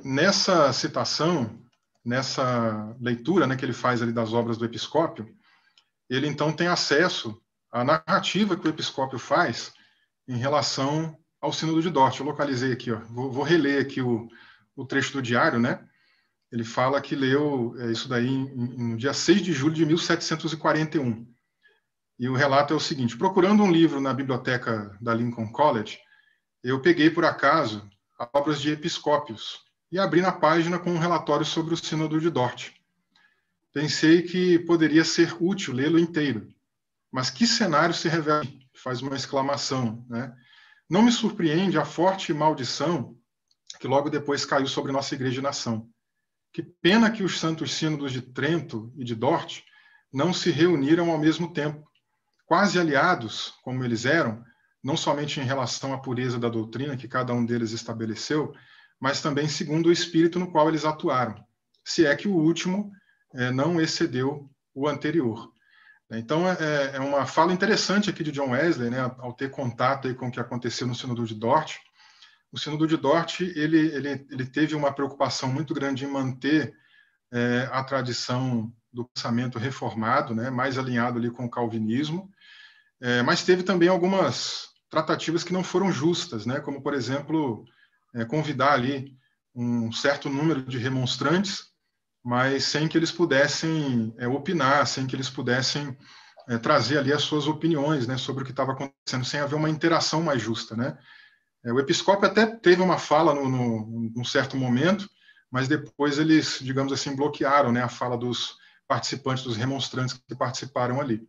Nessa citação, nessa leitura, né, que ele faz ali das obras do Episcópio, ele então tem acesso à narrativa que o Episcópio faz em relação ao Sínodo de Dort. Eu localizei aqui, ó, vou reler aqui o trecho do diário, né? Ele fala que leu isso daí no dia 6 de julho de 1741. E o relato é o seguinte: procurando um livro na biblioteca da Lincoln College, eu peguei por acaso obras de episcópios e abri na página com um relatório sobre o Sínodo de Dort. Pensei que poderia ser útil lê-lo inteiro, mas que cenário se revela? Faz uma exclamação, né? Não me surpreende a forte maldição que logo depois caiu sobre nossa igreja e nação. Que pena que os santos sínodos de Trento e de Dort não se reuniram ao mesmo tempo, quase aliados, como eles eram, não somente em relação à pureza da doutrina que cada um deles estabeleceu, mas também segundo o espírito no qual eles atuaram, se é que o último não excedeu o anterior. Então, é uma fala interessante aqui de John Wesley, né, ao ter contato aí com o que aconteceu no Sínodo de Dort. O Sínodo de Dort, ele teve uma preocupação muito grande em manter a tradição do pensamento reformado, né, mais alinhado ali com o calvinismo, mas teve também algumas tratativas que não foram justas, né, como, por exemplo, convidar ali um certo número de remonstrantes, mas sem que eles pudessem opinar, sem que eles pudessem trazer ali as suas opiniões, né, sobre o que estava acontecendo, sem haver uma interação mais justa, né. O episcópio até teve uma fala num certo momento, mas depois eles, digamos assim, bloquearam, né, a fala dos participantes, dos remonstrantes que participaram ali.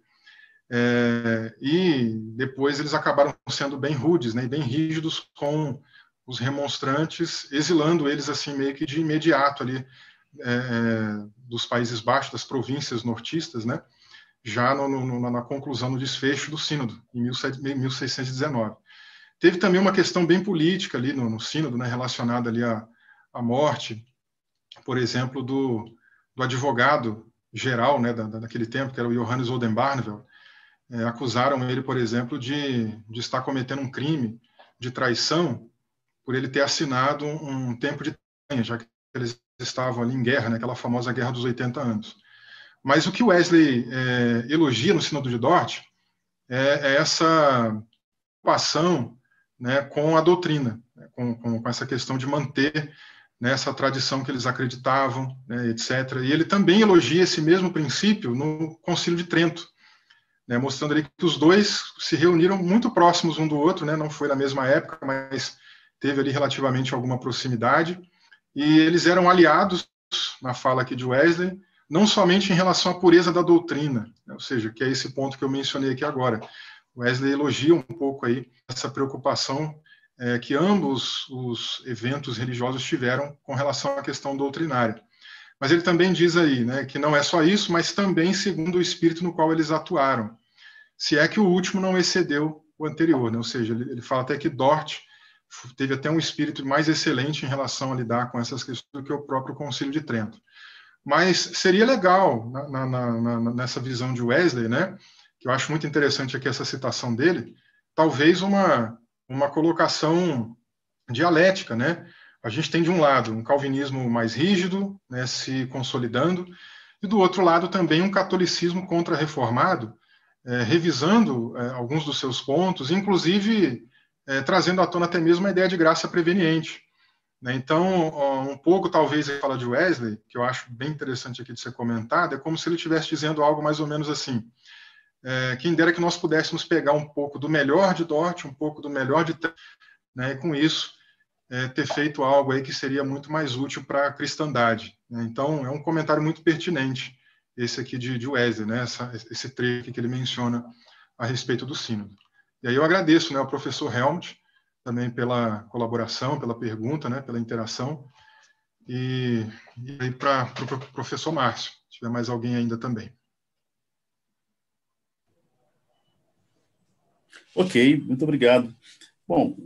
E depois eles acabaram sendo bem rudes, né, e bem rígidos com os remonstrantes, exilando eles assim meio que de imediato ali dos Países Baixos, das províncias nortistas, né, já na conclusão do desfecho do sínodo, em 1619. Teve também uma questão bem política ali no sínodo, né, relacionada ali à morte, por exemplo, do advogado geral, né, daquele tempo, que era o Johannes Oldenbarneveldt. Acusaram ele, por exemplo, de estar cometendo um crime de traição por ele ter assinado um tempo de traição, já que eles estavam ali em guerra, né, aquela famosa Guerra dos 80 anos. Mas o que Wesley elogia no Sínodo de Dort é essa preocupação, né, com a doutrina, né, com essa questão de manter, né, essa tradição que eles acreditavam, né, etc. E ele também elogia esse mesmo princípio no Concílio de Trento, né, mostrando ali que os dois se reuniram muito próximos um do outro, né, não foi na mesma época, mas teve ali relativamente alguma proximidade, e eles eram aliados, na fala aqui de Wesley, não somente em relação à pureza da doutrina, né, ou seja, que é esse ponto que eu mencionei aqui agora. Wesley elogia um pouco aí essa preocupação que ambos os eventos religiosos tiveram com relação à questão doutrinária. Mas ele também diz aí, né, que não é só isso, mas também segundo o espírito no qual eles atuaram, se é que o último não excedeu o anterior, né? Ou seja, ele fala até que Dort teve até um espírito mais excelente em relação a lidar com essas questões do que o próprio Concílio de Trento. Mas seria legal, nessa visão de Wesley, né, que eu acho muito interessante aqui essa citação dele, talvez uma colocação dialética, né? A gente tem de um lado um calvinismo mais rígido, né, se consolidando, e do outro lado também um catolicismo contra-reformado, revisando alguns dos seus pontos, inclusive trazendo à tona até mesmo a ideia de graça preveniente. Né? Então, um pouco talvez ele fala de Wesley, que eu acho bem interessante aqui de ser comentado, é como se ele estivesse dizendo algo mais ou menos assim: quem dera que nós pudéssemos pegar um pouco do melhor de Dort, um pouco do melhor de Trento, né, e com isso ter feito algo aí que seria muito mais útil para a cristandade. Né? Então, é um comentário muito pertinente esse aqui de Wesley, né, esse trecho que ele menciona a respeito do sínodo. E aí eu agradeço, né, ao professor Helmut também pela colaboração, pela pergunta, né, pela interação, e aí para o professor Márcio, se tiver mais alguém ainda também. Ok, muito obrigado. Bom,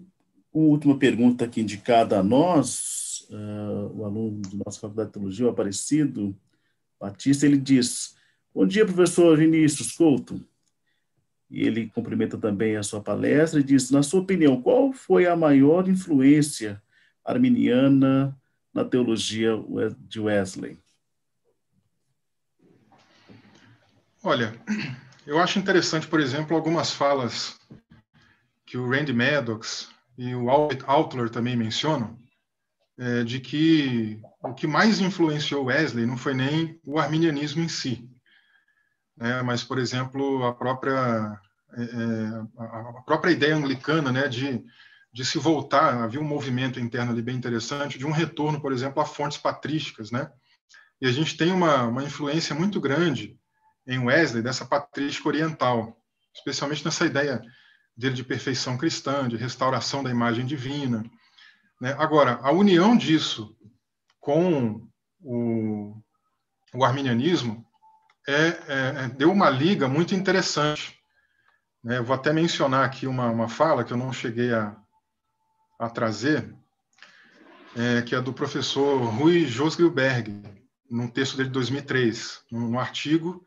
uma última pergunta aqui indicada a nós, o aluno da nossa Faculdade de Teologia, o Aparecido Batista, ele diz: bom dia, professor Vinícius Couto. E ele cumprimenta também a sua palestra e diz: na sua opinião, qual foi a maior influência arminiana na teologia de Wesley? Olha, eu acho interessante, por exemplo, algumas falas que o Randy Maddox e o Albert Outler também mencionam, de que o que mais influenciou Wesley não foi nem o arminianismo em si, né, mas, por exemplo, a própria ideia anglicana, né, de se voltar. Havia um movimento interno ali bem interessante de um retorno, por exemplo, a fontes patrísticas, né? E a gente tem uma influência muito grande em Wesley dessa patrística oriental, especialmente nessa ideia dele de perfeição cristã, de restauração da imagem divina, né? Agora, a união disso com o arminianismo deu uma liga muito interessante, né? Eu vou até mencionar aqui uma fala que eu não cheguei a trazer, que é do professor Rui Josgrilberg, num texto dele de 2003, num artigo.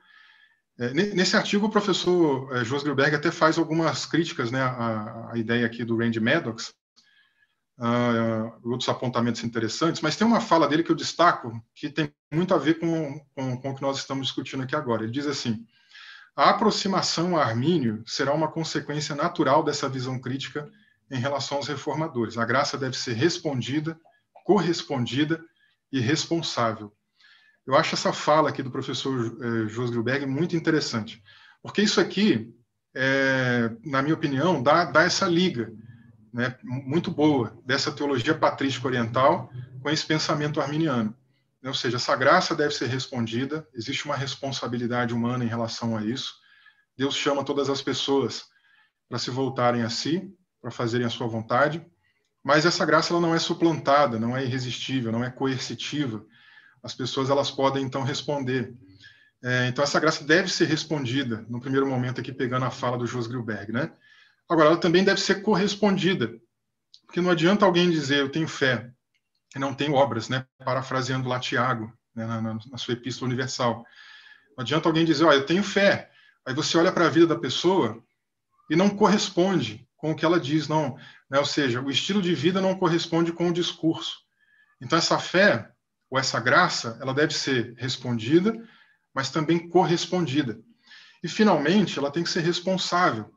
Nesse artigo, o professor Josgrilberg até faz algumas críticas, né, à ideia aqui do Randy Maddox, outros apontamentos interessantes, mas tem uma fala dele que eu destaco, que tem muito a ver com o que nós estamos discutindo aqui agora. Ele diz assim: a aproximação a Armínio será uma consequência natural dessa visão crítica em relação aos reformadores. A graça deve ser respondida, correspondida e responsável. Eu acho essa fala aqui do professor Josgrilberg muito interessante, porque isso aqui, na minha opinião, dá essa liga, né, muito boa dessa teologia patrística oriental com esse pensamento arminiano. Ou seja, essa graça deve ser respondida, existe uma responsabilidade humana em relação a isso. Deus chama todas as pessoas para se voltarem a si, para fazerem a sua vontade, mas essa graça ela não é suplantada, não é irresistível, não é coercitiva. As pessoas elas podem então responder. Então essa graça deve ser respondida no primeiro momento aqui pegando a fala do Josgrilberg, né? Agora ela também deve ser correspondida, porque não adianta alguém dizer eu tenho fé e não tenho obras, né? Parafraseando lá Tiago, né? na sua Epístola Universal. Não adianta alguém dizer, eu tenho fé. Aí você olha para a vida da pessoa e não corresponde com o que ela diz, não, né? Ou seja, o estilo de vida não corresponde com o discurso. Então essa fé ou essa graça, ela deve ser respondida, mas também correspondida. E finalmente, ela tem que ser responsável,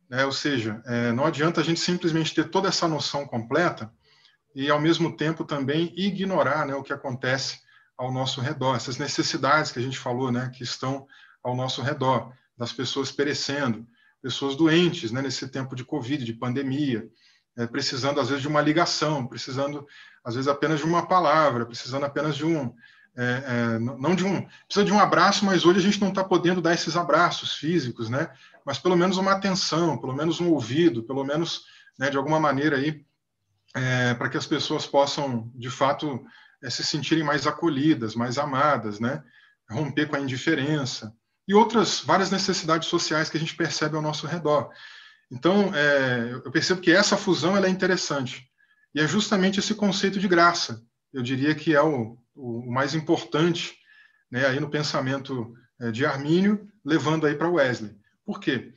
né? Ou seja, não adianta a gente simplesmente ter toda essa noção completa e ao mesmo tempo também ignorar, né, o que acontece ao nosso redor, essas necessidades que a gente falou, né, que estão ao nosso redor, das pessoas perecendo, pessoas doentes, né, nesse tempo de Covid, de pandemia, precisando às vezes de uma ligação, precisando às vezes apenas de uma palavra, precisando apenas de precisa de um abraço, mas hoje a gente não está podendo dar esses abraços físicos, né? Mas pelo menos uma atenção, pelo menos um ouvido, pelo menos, né, de alguma maneira aí, para que as pessoas possam, de fato, se sentirem mais acolhidas, mais amadas, né? Romper com a indiferença e outras várias necessidades sociais que a gente percebe ao nosso redor. Então, eu percebo que essa fusão ela é interessante. E é justamente esse conceito de graça, eu diria que é o mais importante, né, aí no pensamento de Armínio, levando aí para Wesley. Por quê?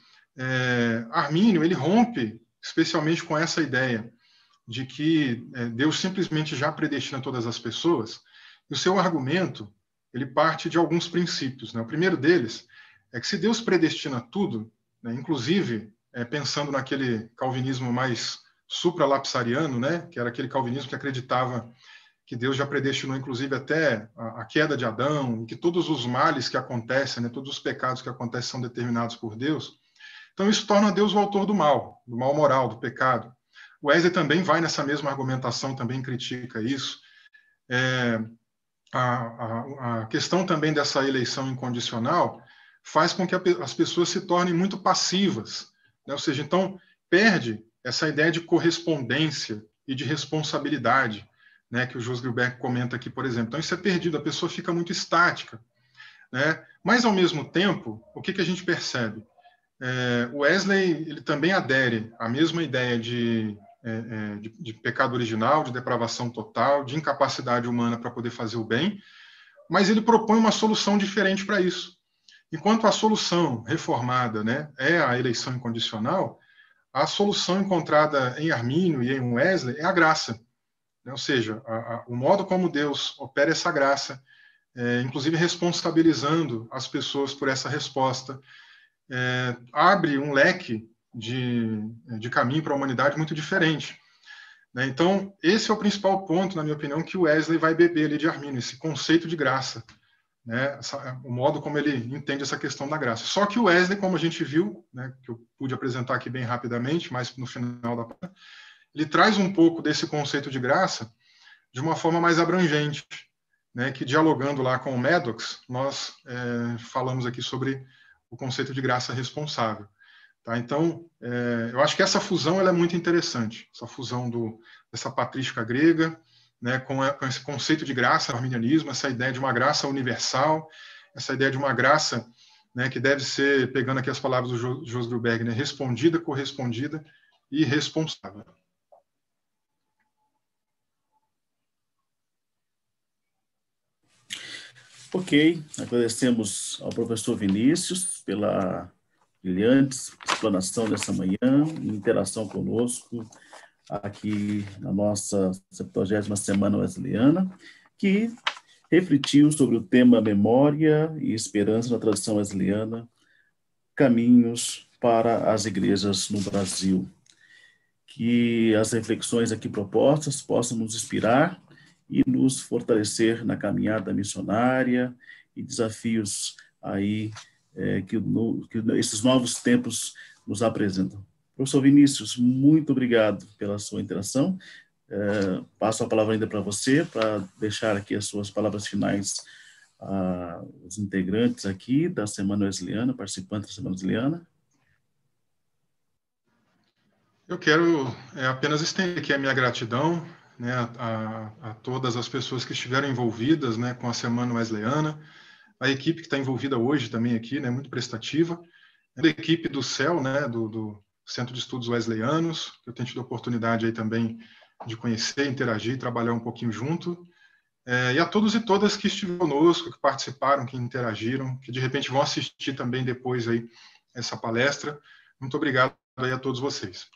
Armínio, ele rompe especialmente com essa ideia de que Deus simplesmente já predestina todas as pessoas, e o seu argumento, ele parte de alguns princípios, né? O primeiro deles é que se Deus predestina tudo, né, inclusive pensando naquele calvinismo mais supralapsariano, né, que era aquele calvinismo que acreditava que Deus já predestinou, inclusive, até a queda de Adão, que todos os males que acontecem, né, todos os pecados que acontecem são determinados por Deus. Então, isso torna Deus o autor do mal moral, do pecado. O Wesley também vai nessa mesma argumentação, também critica isso. A questão também dessa eleição incondicional faz com que as pessoas se tornem muito passivas, né? Ou seja, então, perde essa ideia de correspondência e de responsabilidade, né, que o Josgrilberg comenta aqui, por exemplo. Então, isso é perdido, a pessoa fica muito estática, né? Mas, ao mesmo tempo, o que a gente percebe? O Wesley ele também adere à mesma ideia de pecado original, de depravação total, de incapacidade humana para poder fazer o bem, mas ele propõe uma solução diferente para isso. Enquanto a solução reformada, né, é a eleição incondicional, a solução encontrada em Armínio e em Wesley é a graça. né? Ou seja, o modo como Deus opera essa graça, inclusive responsabilizando as pessoas por essa resposta, abre um leque de caminho para a humanidade muito diferente, né? Então, esse é o principal ponto, na minha opinião, que o Wesley vai beber ali de Arminio, esse conceito de graça, né? O modo como ele entende essa questão da graça. Só que o Wesley, como a gente viu, né, que eu pude apresentar aqui bem rapidamente, mas no final da ele traz um pouco desse conceito de graça de uma forma mais abrangente, né, que dialogando lá com o Maddox, nós falamos aqui sobre o conceito de graça responsável. Tá? Então, eu acho que essa fusão ela é muito interessante, essa fusão dessa patrística grega, né, com esse conceito de graça, o arminianismo, essa ideia de uma graça universal, essa ideia de uma graça, né, que deve ser, pegando aqui as palavras do Josdruberg, né, respondida, correspondida e responsável. Ok, agradecemos ao professor Vinícius pela brilhante explanação dessa manhã, interação conosco aqui na nossa 70ª Semana Wesleyana, que refletiu sobre o tema Memória e Esperança na Tradição Wesleyana, caminhos para as igrejas no Brasil. Que as reflexões aqui propostas possam nos inspirar e nos fortalecer na caminhada missionária e desafios aí que esses novos tempos nos apresentam. Professor Vinícius, muito obrigado pela sua interação. Passo a palavra ainda para você, para deixar aqui as suas palavras finais aos integrantes aqui da Semana Wesleyana, participantes da Semana Wesleyana. Eu quero apenas estender aqui a minha gratidão, né, a todas as pessoas que estiveram envolvidas, né, com a Semana Wesleyana, a equipe que está envolvida hoje também aqui, né, muito prestativa, a equipe do CEL, né, do Centro de Estudos Wesleyanos, que eu tenho tido a oportunidade aí também de conhecer, interagir, trabalhar um pouquinho junto, e a todos e todas que estiveram conosco, que participaram, que interagiram, que de repente vão assistir também depois aí essa palestra. Muito obrigado aí a todos vocês.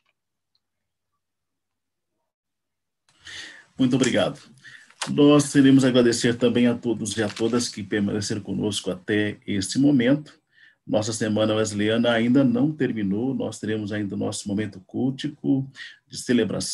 Muito obrigado. Nós queremos agradecer também a todos e a todas que permaneceram conosco até esse momento. Nossa Semana Wesleyana ainda não terminou, nós teremos ainda o nosso momento cultico de celebração